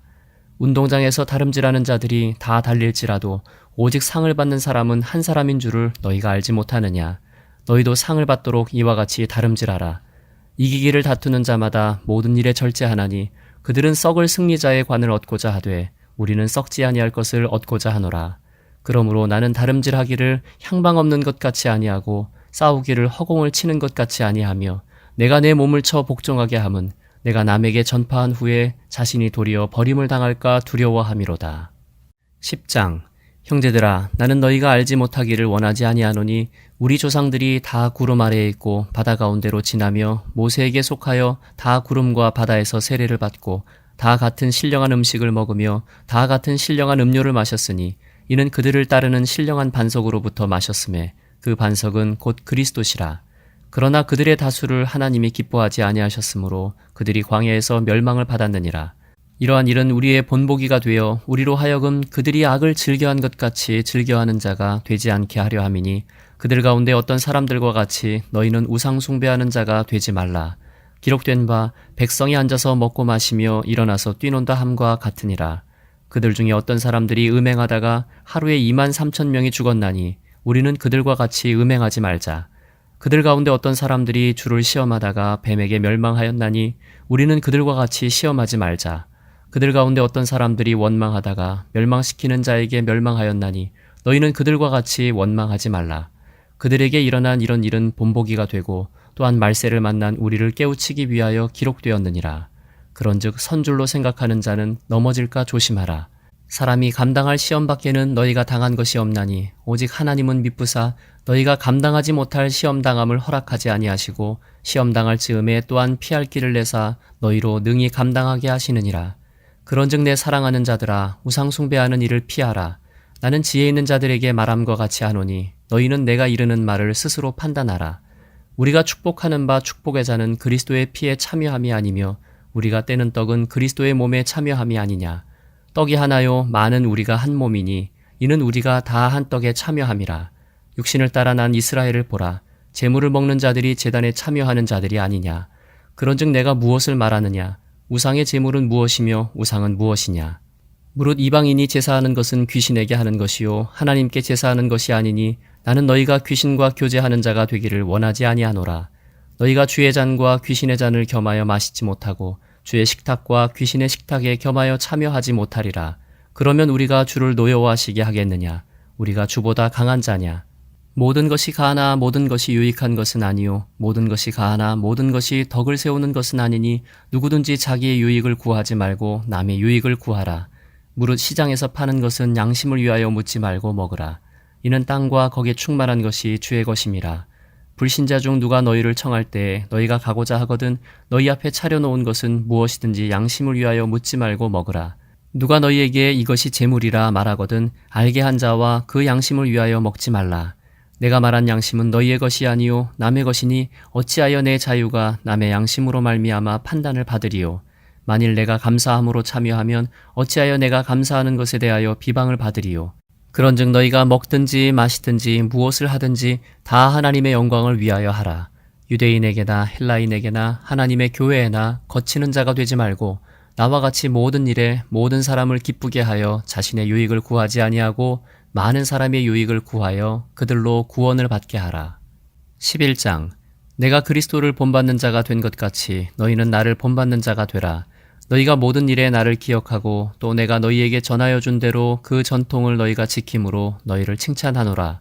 운동장에서 다름질하는 자들이 다 달릴지라도 오직 상을 받는 사람은 한 사람인 줄을 너희가 알지 못하느냐. 너희도 상을 받도록 이와 같이 다름질하라. 이기기를 다투는 자마다 모든 일에 절제하나니 그들은 썩을 승리자의 관을 얻고자 하되 우리는 썩지 아니할 것을 얻고자 하노라. 그러므로 나는 다름질하기를 향방 없는 것 같이 아니하고 싸우기를 허공을 치는 것 같이 아니하며 내가 내 몸을 쳐 복종하게 함은 내가 남에게 전파한 후에 자신이 도리어 버림을 당할까 두려워함이로다. 10장. 형제들아, 나는 너희가 알지 못하기를 원하지 아니하노니 우리 조상들이 다 구름 아래에 있고 바다 가운데로 지나며 모세에게 속하여 다 구름과 바다에서 세례를 받고 다 같은 신령한 음식을 먹으며 다 같은 신령한 음료를 마셨으니 이는 그들을 따르는 신령한 반석으로부터 마셨음에 그 반석은 곧 그리스도시라. 그러나 그들의 다수를 하나님이 기뻐하지 아니하셨으므로 그들이 광야에서 멸망을 받았느니라. 이러한 일은 우리의 본보기가 되어 우리로 하여금 그들이 악을 즐겨한 것 같이 즐겨하는 자가 되지 않게 하려 함이니 그들 가운데 어떤 사람들과 같이 너희는 우상 숭배하는 자가 되지 말라. 기록된 바 백성이 앉아서 먹고 마시며 일어나서 뛰논다 함과 같으니라. 그들 중에 어떤 사람들이 음행하다가 하루에 23,000명이 죽었나니 우리는 그들과 같이 음행하지 말자. 그들 가운데 어떤 사람들이 주를 시험하다가 뱀에게 멸망하였나니 우리는 그들과 같이 시험하지 말자. 그들 가운데 어떤 사람들이 원망하다가 멸망시키는 자에게 멸망하였나니 너희는 그들과 같이 원망하지 말라. 그들에게 일어난 이런 일은 본보기가 되고 또한 말세를 만난 우리를 깨우치기 위하여 기록되었느니라. 그런즉 선줄로 생각하는 자는 넘어질까 조심하라. 사람이 감당할 시험 밖에는 너희가 당한 것이 없나니 오직 하나님은 미쁘사 너희가 감당하지 못할 시험 당함을 허락하지 아니하시고 시험 당할 즈음에 또한 피할 길을 내사 너희로 능히 감당하게 하시느니라. 그런즉 내 사랑하는 자들아, 우상 숭배하는 일을 피하라. 나는 지혜 있는 자들에게 말함과 같이 하노니 너희는 내가 이르는 말을 스스로 판단하라. 우리가 축복하는 바 축복의 자는 그리스도의 피에 참여함이 아니며 우리가 떼는 떡은 그리스도의 몸에 참여함이 아니냐. 떡이 하나요 많은 우리가 한 몸이니 이는 우리가 다 한 떡에 참여함이라. 육신을 따라 난 이스라엘을 보라. 제물을 먹는 자들이 제단에 참여하는 자들이 아니냐. 그런즉 내가 무엇을 말하느냐. 우상의 제물은 무엇이며 우상은 무엇이냐. 무릇 이방인이 제사하는 것은 귀신에게 하는 것이요 하나님께 제사하는 것이 아니니 나는 너희가 귀신과 교제하는 자가 되기를 원하지 아니하노라. 너희가 주의 잔과 귀신의 잔을 겸하여 마시지 못하고 주의 식탁과 귀신의 식탁에 겸하여 참여하지 못하리라. 그러면 우리가 주를 노여워하시게 하겠느냐. 우리가 주보다 강한 자냐. 모든 것이 가하나 모든 것이 유익한 것은 아니요 모든 것이 가하나 모든 것이 덕을 세우는 것은 아니니 누구든지 자기의 유익을 구하지 말고 남의 유익을 구하라. 무릇 시장에서 파는 것은 양심을 위하여 묻지 말고 먹으라. 이는 땅과 거기에 충만한 것이 주의 것임이라. 불신자 중 누가 너희를 청할 때 너희가 가고자 하거든 너희 앞에 차려놓은 것은 무엇이든지 양심을 위하여 묻지 말고 먹으라. 누가 너희에게 이것이 재물이라 말하거든 알게 한 자와 그 양심을 위하여 먹지 말라. 내가 말한 양심은 너희의 것이 아니요 남의 것이니 어찌하여 내 자유가 남의 양심으로 말미암아 판단을 받으리요. 만일 내가 감사함으로 참여하면 어찌하여 내가 감사하는 것에 대하여 비방을 받으리요. 그런즉 너희가 먹든지 마시든지 무엇을 하든지 다 하나님의 영광을 위하여 하라. 유대인에게나 헬라인에게나 하나님의 교회에나 거치는 자가 되지 말고 나와 같이 모든 일에 모든 사람을 기쁘게 하여 자신의 유익을 구하지 아니하고 많은 사람의 유익을 구하여 그들로 구원을 받게 하라. 11장. 내가 그리스도를 본받는 자가 된 것 같이 너희는 나를 본받는 자가 되라. 너희가 모든 일에 나를 기억하고 또 내가 너희에게 전하여 준 대로 그 전통을 너희가 지킴으로 너희를 칭찬하노라.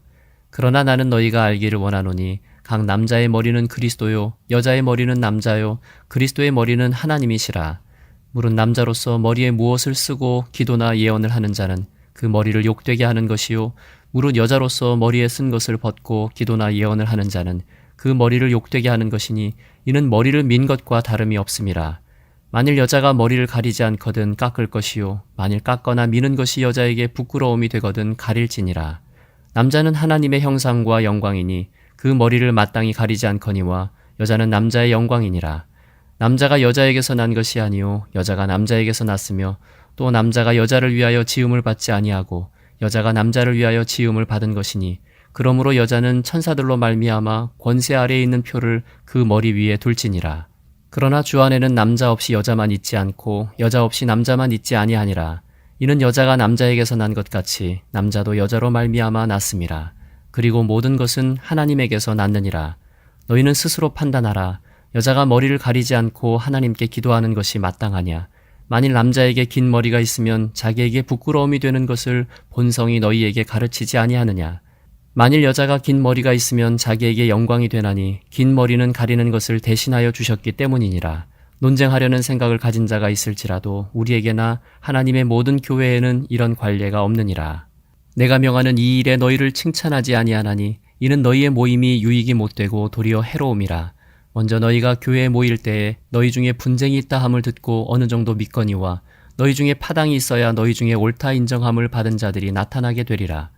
그러나 나는 너희가 알기를 원하노니 각 남자의 머리는 그리스도요 여자의 머리는 남자요 그리스도의 머리는 하나님이시라. 무릇 남자로서 머리에 무엇을 쓰고 기도나 예언을 하는 자는 그 머리를 욕되게 하는 것이요 무릇 여자로서 머리에 쓴 것을 벗고 기도나 예언을 하는 자는 그 머리를 욕되게 하는 것이니 이는 머리를 민 것과 다름이 없음이라. 만일 여자가 머리를 가리지 않거든 깎을 것이요 만일 깎거나 미는 것이 여자에게 부끄러움이 되거든 가릴지니라. 남자는 하나님의 형상과 영광이니 그 머리를 마땅히 가리지 않거니와 여자는 남자의 영광이니라. 남자가 여자에게서 난 것이 아니요 여자가 남자에게서 났으며 또 남자가 여자를 위하여 지음을 받지 아니하고 여자가 남자를 위하여 지음을 받은 것이니 그러므로 여자는 천사들로 말미암아 권세 아래에 있는 표를 그 머리 위에 둘지니라. 그러나 주 안에는 남자 없이 여자만 있지 않고 여자 없이 남자만 있지 아니하니라. 이는 여자가 남자에게서 난 것 같이 남자도 여자로 말미암아 났음이라. 그리고 모든 것은 하나님에게서 났느니라. 너희는 스스로 판단하라. 여자가 머리를 가리지 않고 하나님께 기도하는 것이 마땅하냐. 만일 남자에게 긴 머리가 있으면 자기에게 부끄러움이 되는 것을 본성이 너희에게 가르치지 아니하느냐. 만일 여자가 긴 머리가 있으면 자기에게 영광이 되나니 긴 머리는 가리는 것을 대신하여 주셨기 때문이니라. 논쟁하려는 생각을 가진 자가 있을지라도 우리에게나 하나님의 모든 교회에는 이런 관례가 없느니라. 내가 명하는 이 일에 너희를 칭찬하지 아니하나니 이는 너희의 모임이 유익이 못되고 도리어 해로움이라. 먼저 너희가 교회에 모일 때에 너희 중에 분쟁이 있다 함을 듣고 어느 정도 믿거니와 너희 중에 파당이 있어야 너희 중에 옳다 인정함을 받은 자들이 나타나게 되리라.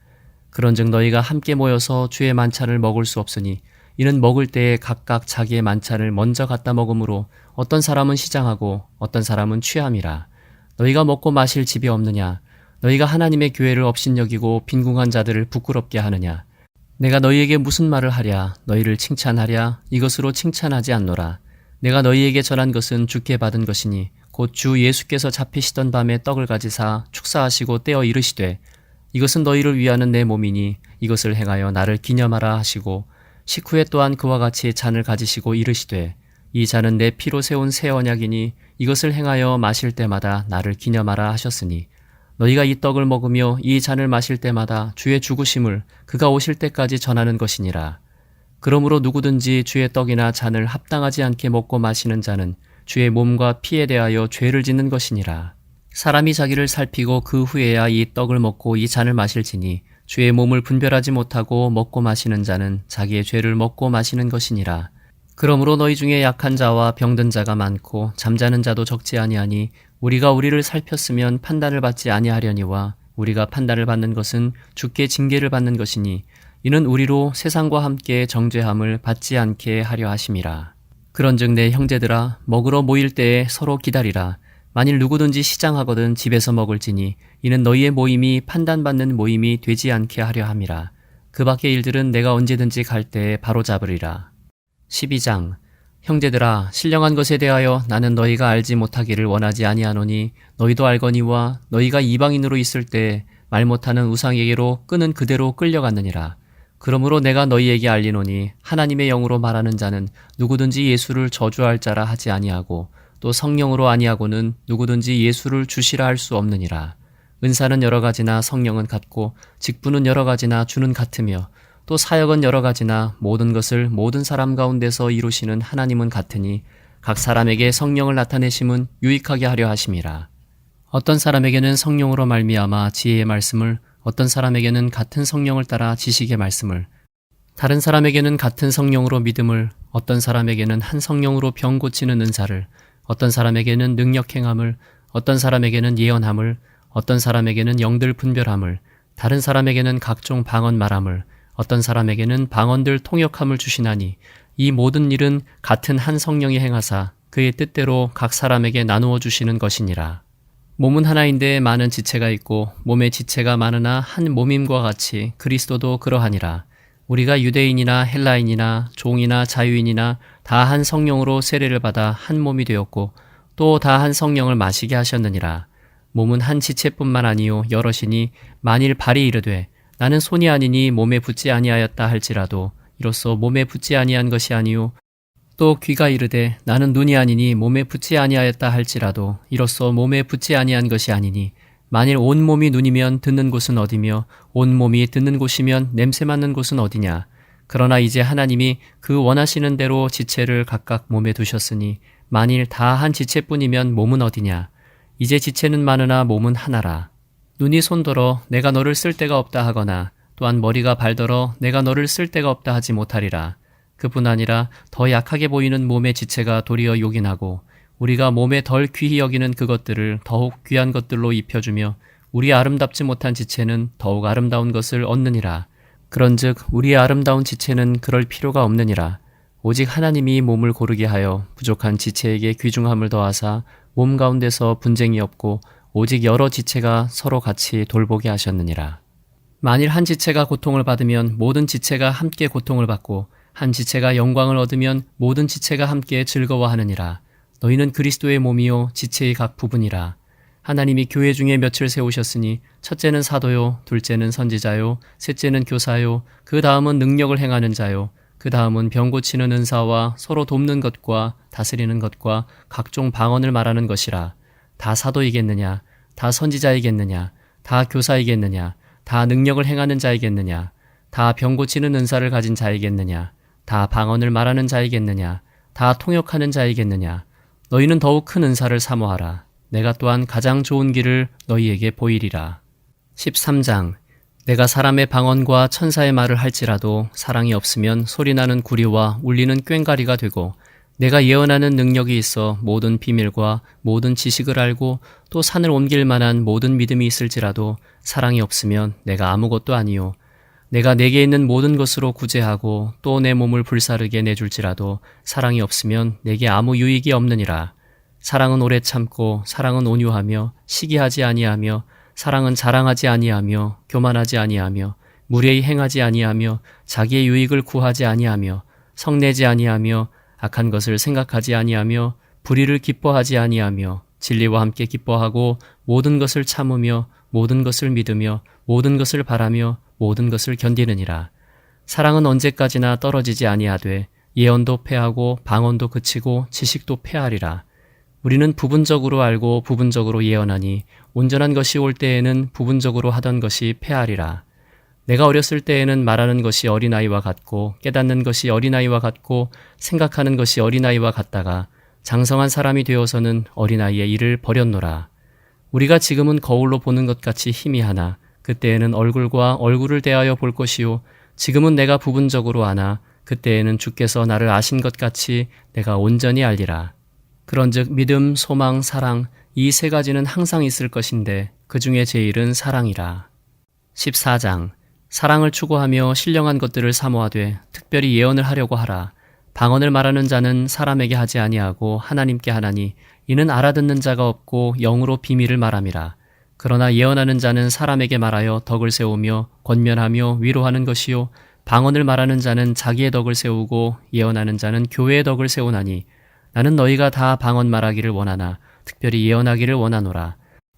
그런즉 너희가 함께 모여서 주의 만찬을 먹을 수 없으니 이는 먹을 때에 각각 자기의 만찬을 먼저 갖다 먹으므로 어떤 사람은 시장하고 어떤 사람은 취함이라. 너희가 먹고 마실 집이 없느냐? 너희가 하나님의 교회를 업신여기고 빈궁한 자들을 부끄럽게 하느냐? 내가 너희에게 무슨 말을 하랴? 너희를 칭찬하랴? 이것으로 칭찬하지 않노라. 내가 너희에게 전한 것은 주께 받은 것이니 곧 주 예수께서 잡히시던 밤에 떡을 가지사 축사하시고 떼어 이르시되 이것은 너희를 위하는 내 몸이니 이것을 행하여 나를 기념하라 하시고 식후에 또한 그와 같이 잔을 가지시고 이르시되 이 잔은 내 피로 세운 새 언약이니 이것을 행하여 마실 때마다 나를 기념하라 하셨으니 너희가 이 떡을 먹으며 이 잔을 마실 때마다 주의 죽으심을 그가 오실 때까지 전하는 것이니라. 그러므로 누구든지 주의 떡이나 잔을 합당하지 않게 먹고 마시는 자는 주의 몸과 피에 대하여 죄를 짓는 것이니라. 사람이 자기를 살피고 그 후에야 이 떡을 먹고 이 잔을 마실지니 주의 몸을 분별하지 못하고 먹고 마시는 자는 자기의 죄를 먹고 마시는 것이니라. 그러므로 너희 중에 약한 자와 병든 자가 많고 잠자는 자도 적지 아니하니 우리가 우리를 살폈으면 판단을 받지 아니하려니와 우리가 판단을 받는 것은 주께 징계를 받는 것이니 이는 우리로 세상과 함께 정죄함을 받지 않게 하려 하심이라. 그런즉 내 형제들아 먹으러 모일 때에 서로 기다리라. 만일 누구든지 시장하거든 집에서 먹을지니 이는 너희의 모임이 판단받는 모임이 되지 않게 하려 함이라. 그 밖의 일들은 내가 언제든지 갈 때에 바로잡으리라. 12장 형제들아 신령한 것에 대하여 나는 너희가 알지 못하기를 원하지 아니하노니 너희도 알거니와 너희가 이방인으로 있을 때 말 못하는 우상에게로 끄는 그대로 끌려갔느니라. 그러므로 내가 너희에게 알리노니 하나님의 영으로 말하는 자는 누구든지 예수를 저주할 자라 하지 아니하고 또 성령으로 아니하고는 누구든지 예수를 주시라 할 수 없느니라. 은사는 여러 가지나 성령은 같고 직분은 여러 가지나 주는 같으며 또 사역은 여러 가지나 모든 것을 모든 사람 가운데서 이루시는 하나님은 같으니 각 사람에게 성령을 나타내심은 유익하게 하려 하심이라. 어떤 사람에게는 성령으로 말미암아 지혜의 말씀을, 어떤 사람에게는 같은 성령을 따라 지식의 말씀을, 다른 사람에게는 같은 성령으로 믿음을, 어떤 사람에게는 한 성령으로 병 고치는 은사를, 어떤 사람에게는 능력 행함을, 어떤 사람에게는 예언함을, 어떤 사람에게는 영들 분별함을, 다른 사람에게는 각종 방언 말함을, 어떤 사람에게는 방언들 통역함을 주시나니 이 모든 일은 같은 한 성령이 행하사 그의 뜻대로 각 사람에게 나누어 주시는 것이니라. 몸은 하나인데 많은 지체가 있고 몸의 지체가 많으나 한 몸임과 같이 그리스도도 그러하니라. 우리가 유대인이나 헬라인이나 종이나 자유인이나 다 한 성령으로 세례를 받아 한 몸이 되었고 또 다 한 성령을 마시게 하셨느니라. 몸은 한 지체뿐만 아니요 여럿이니 만일 발이 이르되 나는 손이 아니니 몸에 붙지 아니하였다 할지라도 이로써 몸에 붙지 아니한 것이 아니요 또 귀가 이르되 나는 눈이 아니니 몸에 붙지 아니하였다 할지라도 이로써 몸에 붙지 아니한 것이 아니니 만일 온 몸이 눈이면 듣는 곳은 어디며 온 몸이 듣는 곳이면 냄새 맡는 곳은 어디냐. 그러나 이제 하나님이 그 원하시는 대로 지체를 각각 몸에 두셨으니 만일 다 한 지체뿐이면 몸은 어디냐. 이제 지체는 많으나 몸은 하나라. 눈이 손더러 내가 너를 쓸 데가 없다 하거나 또한 머리가 발더러 내가 너를 쓸 데가 없다 하지 못하리라. 그뿐 아니라 더 약하게 보이는 몸의 지체가 도리어 요긴하고 우리가 몸에 덜 귀히 여기는 그것들을 더욱 귀한 것들로 입혀주며 우리 아름답지 못한 지체는 더욱 아름다운 것을 얻느니라. 그런즉 우리의 아름다운 지체는 그럴 필요가 없느니라. 오직 하나님이 몸을 고르게 하여 부족한 지체에게 귀중함을 더하사 몸 가운데서 분쟁이 없고 오직 여러 지체가 서로 같이 돌보게 하셨느니라. 만일 한 지체가 고통을 받으면 모든 지체가 함께 고통을 받고 한 지체가 영광을 얻으면 모든 지체가 함께 즐거워하느니라. 너희는 그리스도의 몸이요 지체의 각 부분이라. 하나님이 교회 중에 몇을 세우셨으니 첫째는 사도요, 둘째는 선지자요, 셋째는 교사요, 그 다음은 능력을 행하는 자요, 그 다음은 병 고치는 은사와 서로 돕는 것과 다스리는 것과 각종 방언을 말하는 것이라. 다 사도이겠느냐? 다 선지자이겠느냐? 다 교사이겠느냐? 다 능력을 행하는 자이겠느냐? 다 병 고치는 은사를 가진 자이겠느냐? 다 방언을 말하는 자이겠느냐? 다 통역하는 자이겠느냐? 너희는 더욱 큰 은사를 사모하라. 내가 또한 가장 좋은 길을 너희에게 보이리라. 13장. 내가 사람의 방언과 천사의 말을 할지라도 사랑이 없으면 소리나는 구리와 울리는 꽹과리가 되고, 내가 예언하는 능력이 있어 모든 비밀과 모든 지식을 알고 또 산을 옮길 만한 모든 믿음이 있을지라도 사랑이 없으면 내가 아무것도 아니요. 내가 내게 있는 모든 것으로 구제하고 또 내 몸을 불사르게 내줄지라도 사랑이 없으면 내게 아무 유익이 없느니라. 사랑은 오래 참고 사랑은 온유하며 시기하지 아니하며 사랑은 자랑하지 아니하며 교만하지 아니하며 무례히 행하지 아니하며 자기의 유익을 구하지 아니하며 성내지 아니하며 악한 것을 생각하지 아니하며 불의를 기뻐하지 아니하며 진리와 함께 기뻐하고 모든 것을 참으며 모든 것을 믿으며 모든 것을 바라며 모든 것을 견디느니라. 사랑은 언제까지나 떨어지지 아니하되 예언도 패하고 방언도 그치고 지식도 패하리라. 우리는 부분적으로 알고 부분적으로 예언하니 온전한 것이 올 때에는 부분적으로 하던 것이 패하리라. 내가 어렸을 때에는 말하는 것이 어린아이와 같고 깨닫는 것이 어린아이와 같고 생각하는 것이 어린아이와 같다가 장성한 사람이 되어서는 어린아이의 일을 버렸노라. 우리가 지금은 거울로 보는 것 같이 희미하나 그때에는 얼굴과 얼굴을 대하여 볼 것이요 지금은 내가 부분적으로 아나 그때에는 주께서 나를 아신 것 같이 내가 온전히 알리라. 그런즉 믿음, 소망, 사랑 이 세 가지는 항상 있을 것인데 그 중에 제일은 사랑이라. 14장. 사랑을 추구하며 신령한 것들을 사모하되 특별히 예언을 하려고 하라. 방언을 말하는 자는 사람에게 하지 아니하고 하나님께 하나니 이는 알아듣는 자가 없고 영으로 비밀을 말함이라. 그러나 예언하는 자는 사람에게 말하여 덕을 세우며 권면하며 위로하는 것이요 방언을 말하는 자는 자기의 덕을 세우고 예언하는 자는 교회의 덕을 세우나니 나는 너희가 다 방언 말하기를 원하나 특별히 예언하기를 원하노라.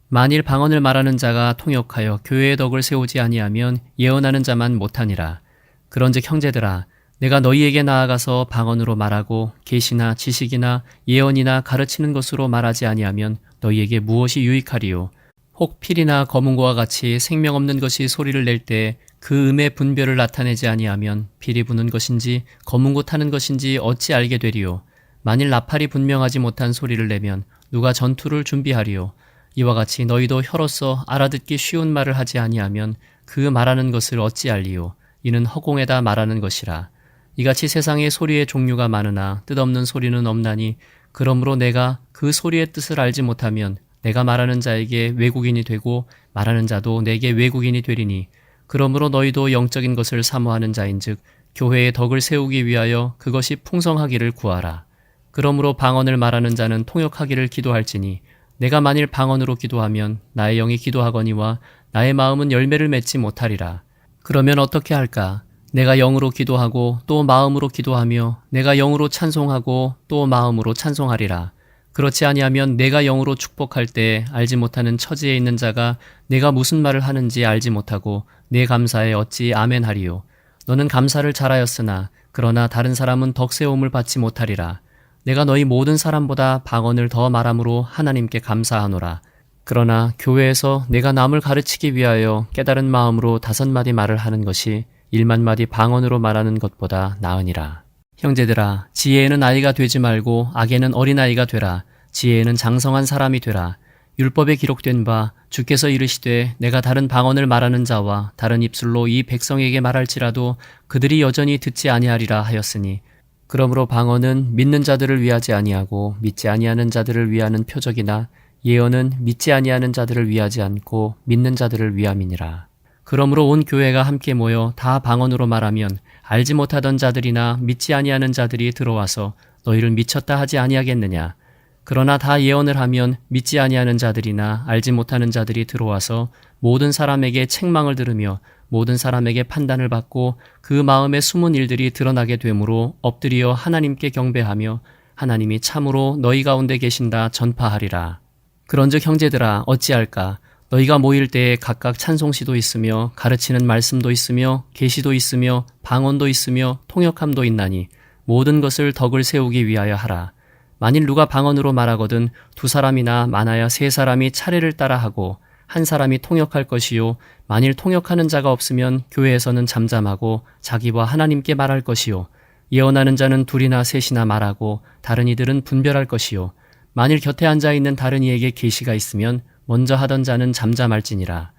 만일 방언을 말하는 자가 통역하여 교회의 덕을 세우지 아니하면 예언하는 자만 못하니라. 그런즉 형제들아 내가 너희에게 나아가서 방언으로 말하고 계시나 지식이나 예언이나 가르치는 것으로 말하지 아니하면 너희에게 무엇이 유익하리요. 혹 필이나 검은고와 같이 생명 없는 것이 소리를 낼 때 그 음의 분별을 나타내지 아니하면 필이 부는 것인지 검은고 타는 것인지 어찌 알게 되리요. 만일 나팔이 분명하지 못한 소리를 내면 누가 전투를 준비하리요. 이와 같이 너희도 혀로서 알아듣기 쉬운 말을 하지 아니하면 그 말하는 것을 어찌 알리요. 이는 허공에다 말하는 것이라. 이같이 세상에 소리의 종류가 많으나 뜻없는 소리는 없나니 그러므로 내가 그 소리의 뜻을 알지 못하면 내가 말하는 자에게 외국인이 되고 말하는 자도 내게 외국인이 되리니 그러므로 너희도 영적인 것을 사모하는 자인즉 교회의 덕을 세우기 위하여 그것이 풍성하기를 구하라. 그러므로 방언을 말하는 자는 통역하기를 기도할지니 내가 만일 방언으로 기도하면 나의 영이 기도하거니와 나의 마음은 열매를 맺지 못하리라. 그러면 어떻게 할까? 내가 영으로 기도하고 또 마음으로 기도하며 내가 영으로 찬송하고 또 마음으로 찬송하리라. 그렇지 아니하면 내가 영으로 축복할 때 알지 못하는 처지에 있는 자가 내가 무슨 말을 하는지 알지 못하고 내 감사에 어찌 아멘하리요. 너는 감사를 잘하였으나 그러나 다른 사람은 덕세움을 받지 못하리라. 내가 너희 모든 사람보다 방언을 더 말함으로 하나님께 감사하노라. 그러나 교회에서 내가 남을 가르치기 위하여 깨달은 마음으로 5마디 말을 하는 것이 1만마디 방언으로 말하는 것보다 나으니라. 형제들아, 지혜에는 아이가 되지 말고 악에는 어린아이가 되라. 지혜에는 장성한 사람이 되라. 율법에 기록된 바 주께서 이르시되 내가 다른 방언을 말하는 자와 다른 입술로 이 백성에게 말할지라도 그들이 여전히 듣지 아니하리라 하였으니 그러므로 방언은 믿는 자들을 위하지 아니하고 믿지 아니하는 자들을 위하는 표적이나 예언은 믿지 아니하는 자들을 위하지 않고 믿는 자들을 위함이니라. 그러므로 온 교회가 함께 모여 다 방언으로 말하면 알지 못하던 자들이나 믿지 아니하는 자들이 들어와서 너희를 미쳤다 하지 아니하겠느냐. 그러나 다 예언을 하면 믿지 아니하는 자들이나 알지 못하는 자들이 들어와서 모든 사람에게 책망을 들으며 모든 사람에게 판단을 받고 그 마음의 숨은 일들이 드러나게 되므로 엎드려 하나님께 경배하며 하나님이 참으로 너희 가운데 계신다 전파하리라. 그런즉 형제들아 어찌할까? 너희가 모일 때에 각각 찬송시도 있으며 가르치는 말씀도 있으며 계시도 있으며 방언도 있으며 통역함도 있나니 모든 것을 덕을 세우기 위하여 하라. 만일 누가 방언으로 말하거든 2사람이나 많아야 3사람이 차례를 따라 하고 1사람이 통역할 것이요 만일 통역하는 자가 없으면 교회에서는 잠잠하고 자기와 하나님께 말할 것이요 예언하는 자는 2이나 3이나 말하고 다른 이들은 분별할 것이요 만일 곁에 앉아 있는 다른 이에게 계시가 있으면 먼저 하던 자는 잠잠할지니라.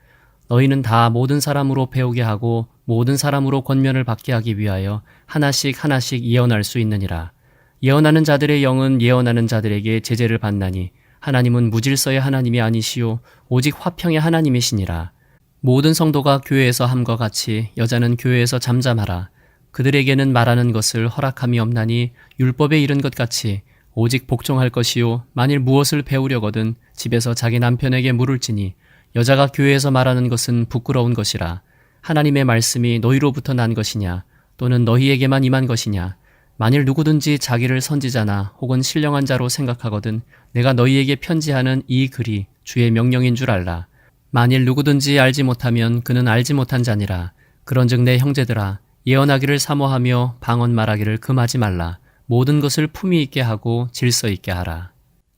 너희는 다 모든 사람으로 배우게 하고 모든 사람으로 권면을 받게 하기 위하여 하나씩 하나씩 예언할 수 있느니라. 예언하는 자들의 영은 예언하는 자들에게 제재를 받나니 하나님은 무질서의 하나님이 아니시오 오직 화평의 하나님이시니라. 모든 성도가 교회에서 함과 같이 여자는 교회에서 잠잠하라. 그들에게는 말하는 것을 허락함이 없나니 율법에 이른 것 같이 오직 복종할 것이요 만일 무엇을 배우려거든 집에서 자기 남편에게 물을지니 여자가 교회에서 말하는 것은 부끄러운 것이라. 하나님의 말씀이 너희로부터 난 것이냐 또는 너희에게만 임한 것이냐. 만일 누구든지 자기를 선지자나 혹은 신령한 자로 생각하거든 내가 너희에게 편지하는 이 글이 주의 명령인 줄 알라. 만일 누구든지 알지 못하면 그는 알지 못한 자니라. 그런즉 내 형제들아 예언하기를 사모하며 방언 말하기를 금하지 말라. 모든 것을 품위 있게 하고 질서 있게 하라.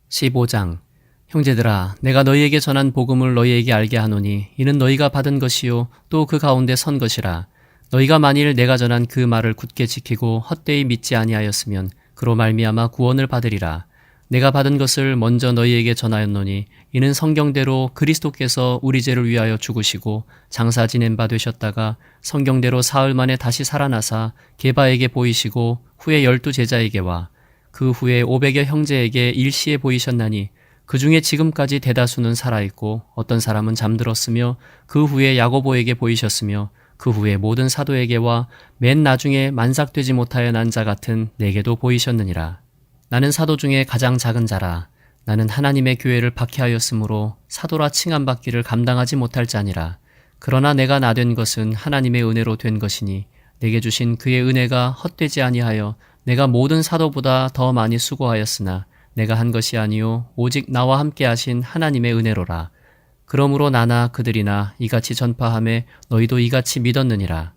15장 형제들아 내가 너희에게 전한 복음을 너희에게 알게 하노니 이는 너희가 받은 것이요 또 그 가운데 선 것이라. 너희가 만일 내가 전한 그 말을 굳게 지키고 헛되이 믿지 아니하였으면 그로 말미암아 구원을 받으리라. 내가 받은 것을 먼저 너희에게 전하였노니 이는 성경대로 그리스도께서 우리 죄를 위하여 죽으시고 장사 지낸 바 되셨다가 성경대로 사흘 만에 다시 살아나사 게바에게 보이시고 후에 12 제자에게와 그 후에 500여 형제에게 일시에 보이셨나니 그 중에 지금까지 대다수는 살아있고 어떤 사람은 잠들었으며 그 후에 야고보에게 보이셨으며 그 후에 모든 사도에게와 맨 나중에 만삭되지 못하여 난 자 같은 내게도 보이셨느니라. 나는 사도 중에 가장 작은 자라. 나는 하나님의 교회를 박해하였으므로 사도라 칭함받기를 감당하지 못할 자니라. 그러나 내가 나된 것은 하나님의 은혜로 된 것이니 내게 주신 그의 은혜가 헛되지 아니하여 내가 모든 사도보다 더 많이 수고하였으나 내가 한 것이 아니요 오직 나와 함께 하신 하나님의 은혜로라. 그러므로 나나 그들이나 이같이 전파하매 너희도 이같이 믿었느니라.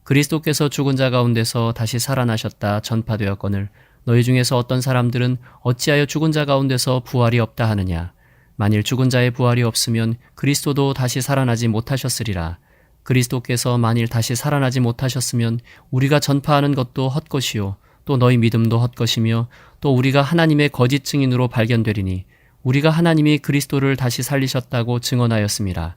그리스도께서 죽은 자 가운데서 다시 살아나셨다 전파되었거늘 너희 중에서 어떤 사람들은 어찌하여 죽은 자 가운데서 부활이 없다 하느냐. 만일 죽은 자의 부활이 없으면 그리스도도 다시 살아나지 못하셨으리라. 그리스도께서 만일 다시 살아나지 못하셨으면 우리가 전파하는 것도 헛것이요 또 너희 믿음도 헛것이며 또 우리가 하나님의 거짓 증인으로 발견되리니 우리가 하나님이 그리스도를 다시 살리셨다고 증언하였습니다.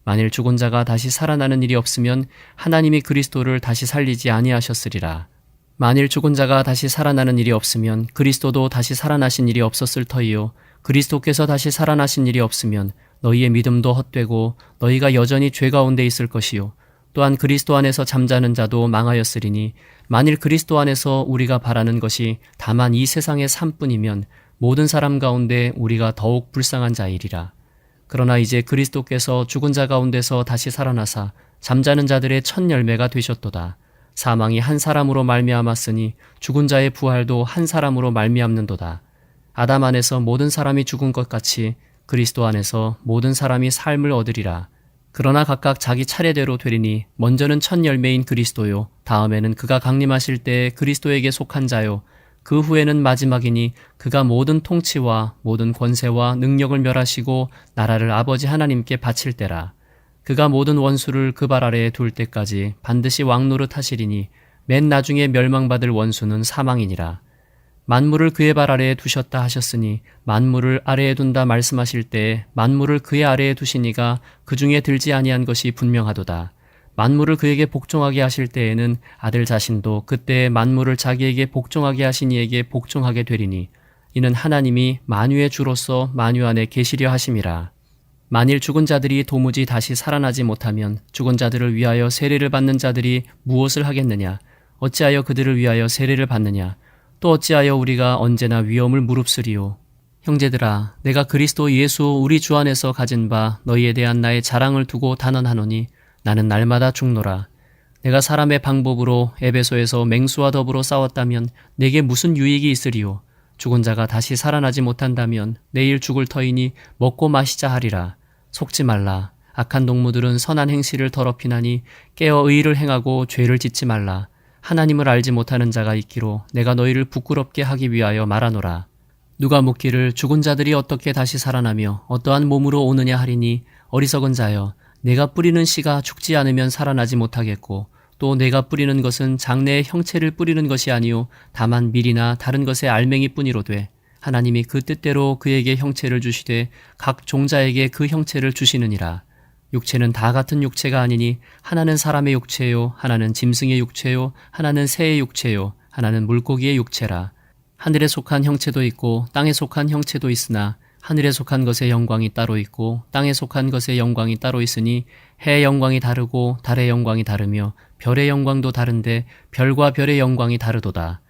만일 죽은 자가 다시 살아나는 일이 없으면 하나님이 그리스도를 다시 살리지 아니하셨으리라. 만일 죽은 자가 다시 살아나는 일이 없으면 그리스도도 다시 살아나신 일이 없었을 터이요 그리스도께서 다시 살아나신 일이 없으면 너희의 믿음도 헛되고 너희가 여전히 죄 가운데 있을 것이요 또한 그리스도 안에서 잠자는 자도 망하였으리니 만일 그리스도 안에서 우리가 바라는 것이 다만 이 세상의 삶뿐이면 모든 사람 가운데 우리가 더욱 불쌍한 자이리라. 그러나 이제 그리스도께서 죽은 자 가운데서 다시 살아나사 잠자는 자들의 첫 열매가 되셨도다. 사망이 한 사람으로 말미암았으니 죽은 자의 부활도 한 사람으로 말미암는도다. 아담 안에서 모든 사람이 죽은 것 같이 그리스도 안에서 모든 사람이 삶을 얻으리라. 그러나 각각 자기 차례대로 되리니 먼저는 첫 열매인 그리스도요 다음에는 그가 강림하실 때에 그리스도에게 속한 자요 그 후에는 마지막이니 그가 모든 통치와 모든 권세와 능력을 멸하시고 나라를 아버지 하나님께 바칠 때라. 그가 모든 원수를 그 발 아래에 둘 때까지 반드시 왕노릇 하시리니 맨 나중에 멸망받을 원수는 사망이니라. 만물을 그의 발 아래에 두셨다 하셨으니 만물을 아래에 둔다 말씀하실 때에 만물을 그의 아래에 두시니가 그 중에 들지 아니한 것이 분명하도다. 만물을 그에게 복종하게 하실 때에는 아들 자신도 그때에 만물을 자기에게 복종하게 하신 이에게 복종하게 되리니 이는 하나님이 만유의 주로서 만유 안에 계시려 하심이라. 만일 죽은 자들이 도무지 다시 살아나지 못하면 죽은 자들을 위하여 세례를 받는 자들이 무엇을 하겠느냐? 어찌하여 그들을 위하여 세례를 받느냐? 또 어찌하여 우리가 언제나 위험을 무릅쓰리요? 형제들아, 내가 그리스도 예수 우리 주 안에서 가진 바 너희에 대한 나의 자랑을 두고 단언하노니 나는 날마다 죽노라. 내가 사람의 방법으로 에베소에서 맹수와 더불어 싸웠다면 내게 무슨 유익이 있으리요? 죽은 자가 다시 살아나지 못한다면 내일 죽을 터이니 먹고 마시자 하리라. 속지 말라. 악한 동무들은 선한 행실을 더럽히나니 깨어 의를 행하고 죄를 짓지 말라. 하나님을 알지 못하는 자가 있기로 내가 너희를 부끄럽게 하기 위하여 말하노라. 누가 묻기를 죽은 자들이 어떻게 다시 살아나며 어떠한 몸으로 오느냐 하리니 어리석은 자여 내가 뿌리는 씨가 죽지 않으면 살아나지 못하겠고 또 내가 뿌리는 것은 장래의 형체를 뿌리는 것이 아니요 다만 밀이나 다른 것의 알맹이뿐이로되 하나님이 그 뜻대로 그에게 형체를 주시되 각 종자에게 그 형체를 주시느니라. 육체는 다 같은 육체가 아니니 하나는 사람의 육체요, 하나는 짐승의 육체요, 하나는 새의 육체요, 하나는 물고기의 육체라. 하늘에 속한 형체도 있고 땅에 속한 형체도 있으나 하늘에 속한 것의 영광이 따로 있고 땅에 속한 것의 영광이 따로 있으니 해의 영광이 다르고 달의 영광이 다르며 별의 영광도 다른데 별과 별의 영광이 다르도다.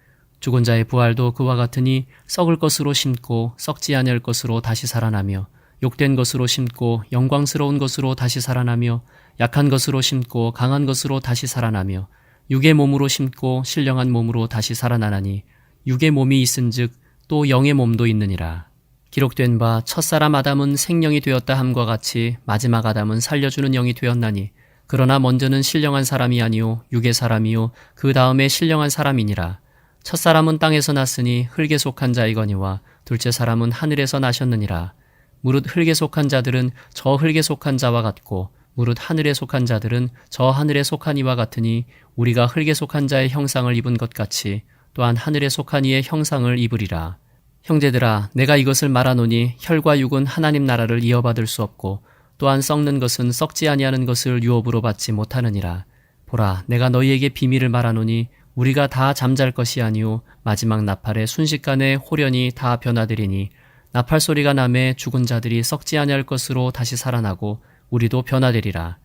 죽은 자의 부활도 그와 같으니 썩을 것으로 심고 썩지 아니할 것으로 다시 살아나며 욕된 것으로 심고 영광스러운 것으로 다시 살아나며 약한 것으로 심고 강한 것으로 다시 살아나며 육의 몸으로 심고 신령한 몸으로 다시 살아나나니 육의 몸이 있은즉 또 영의 몸도 있느니라. 기록된 바 첫사람 아담은 생령이 되었다 함과 같이 마지막 아담은 살려주는 영이 되었나니 그러나 먼저는 신령한 사람이 아니요 육의 사람이요 그 다음에 신령한 사람이니라. 첫사람은 땅에서 났으니 흙에 속한 자이거니와 둘째 사람은 하늘에서 나셨느니라. 무릇 흙에 속한 자들은 저 흙에 속한 자와 같고 무릇 하늘에 속한 자들은 저 하늘에 속한 이와 같으니 우리가 흙에 속한 자의 형상을 입은 것 같이 또한 하늘에 속한 이의 형상을 입으리라. 형제들아, 내가 이것을 말하노니 혈과 육은 하나님 나라를 이어받을 수 없고 또한 썩는 것은 썩지 아니하는 것을 유업으로 받지 못하느니라. 보라, 내가 너희에게 비밀을 말하노니 우리가 다 잠잘 것이 아니오 마지막 나팔에 순식간에 홀연히 다 변화되리니 나팔 소리가 나매 죽은 자들이 썩지 아니할 것으로 다시 살아나고 우리도 변화되리라.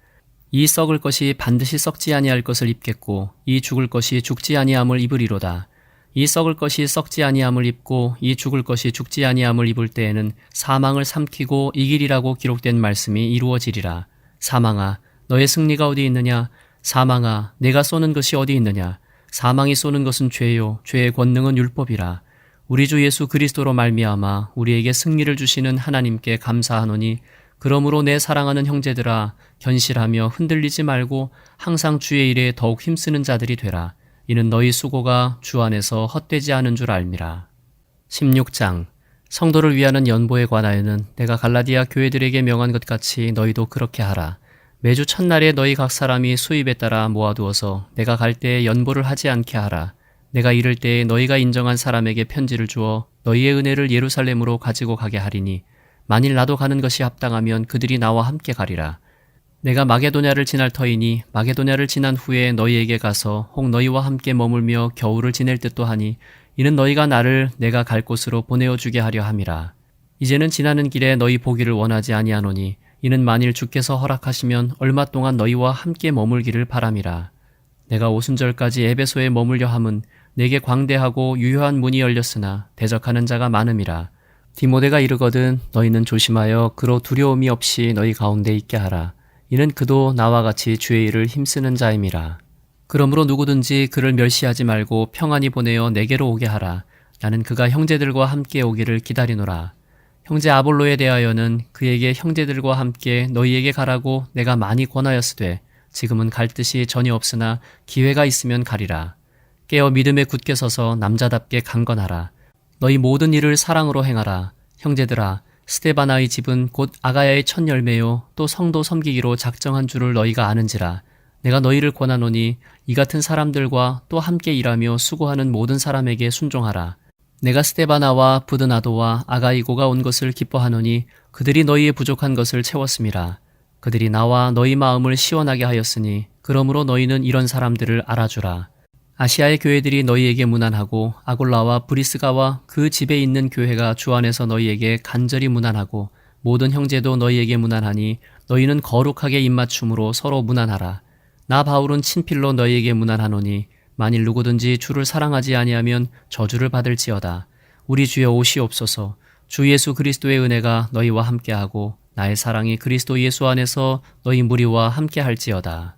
이 썩을 것이 반드시 썩지 아니할 것을 입겠고 이 죽을 것이 죽지 아니함을 입으리로다. 이 썩을 것이 썩지 아니함을 입고 이 죽을 것이 죽지 아니함을 입을 때에는 사망을 삼키고 이기리라고 기록된 말씀이 이루어지리라. 사망아, 너의 승리가 어디 있느냐? 사망아, 내가 쏘는 것이 어디 있느냐? 사망이 쏘는 것은 죄요, 죄의 권능은 율법이라. 우리 주 예수 그리스도로 말미암아 우리에게 승리를 주시는 하나님께 감사하노니 그러므로 내 사랑하는 형제들아, 견실하며 흔들리지 말고 항상 주의 일에 더욱 힘쓰는 자들이 되라. 이는 너희 수고가 주 안에서 헛되지 않은 줄 알미라. 16장. 성도를 위하는 연보에 관하여는 내가 갈라디아 교회들에게 명한 것 같이 너희도 그렇게 하라. 매주 첫날에 너희 각 사람이 수입에 따라 모아두어서 내가 갈 때에 연보를 하지 않게 하라. 내가 이를 때에 너희가 인정한 사람에게 편지를 주어 너희의 은혜를 예루살렘으로 가지고 가게 하리니 만일 나도 가는 것이 합당하면 그들이 나와 함께 가리라. 내가 마게도냐를 지날 터이니 마게도냐를 지난 후에 너희에게 가서 혹 너희와 함께 머물며 겨울을 지낼 듯도 하니 이는 너희가 나를 내가 갈 곳으로 보내어 주게 하려 함이라. 이제는 지나는 길에 너희 보기를 원하지 아니하노니 이는 만일 주께서 허락하시면 얼마 동안 너희와 함께 머물기를 바람이라. 내가 오순절까지 에베소에 머물려 함은 내게 광대하고 유효한 문이 열렸으나 대적하는 자가 많음이라. 디모데가 이르거든 너희는 조심하여 그로 두려움이 없이 너희 가운데 있게 하라. 이는 그도 나와 같이 주의 일을 힘쓰는 자임이라. 그러므로 누구든지 그를 멸시하지 말고 평안히 보내어 내게로 오게 하라. 나는 그가 형제들과 함께 오기를 기다리노라. 형제 아볼로에 대하여는 그에게 형제들과 함께 너희에게 가라고 내가 많이 권하였으되 지금은 갈 뜻이 전혀 없으나 기회가 있으면 가리라. 깨어 믿음에 굳게 서서 남자답게 강건하라. 너희 모든 일을 사랑으로 행하라. 형제들아, 스데바나의 집은 곧 아가야의 첫 열매요 또 성도 섬기기로 작정한 줄을 너희가 아는지라. 내가 너희를 권하노니 이 같은 사람들과 또 함께 일하며 수고하는 모든 사람에게 순종하라. 내가 스데바나와 부드나도와 아가이고가 온 것을 기뻐하노니 그들이 너희의 부족한 것을 채웠음이라. 그들이 나와 너희 마음을 시원하게 하였으니 그러므로 너희는 이런 사람들을 알아주라. 아시아의 교회들이 너희에게 문안하고 아골라와 브리스가와 그 집에 있는 교회가 주 안에서 너희에게 간절히 문안하고 모든 형제도 너희에게 문안하니 너희는 거룩하게 입맞춤으로 서로 문안하라. 나 바울은 친필로 너희에게 문안하노니 만일 누구든지 주를 사랑하지 아니하면 저주를 받을지어다. 우리 주여 오시옵소서. 주 예수 그리스도의 은혜가 너희와 함께하고 나의 사랑이 그리스도 예수 안에서 너희 무리와 함께할지어다.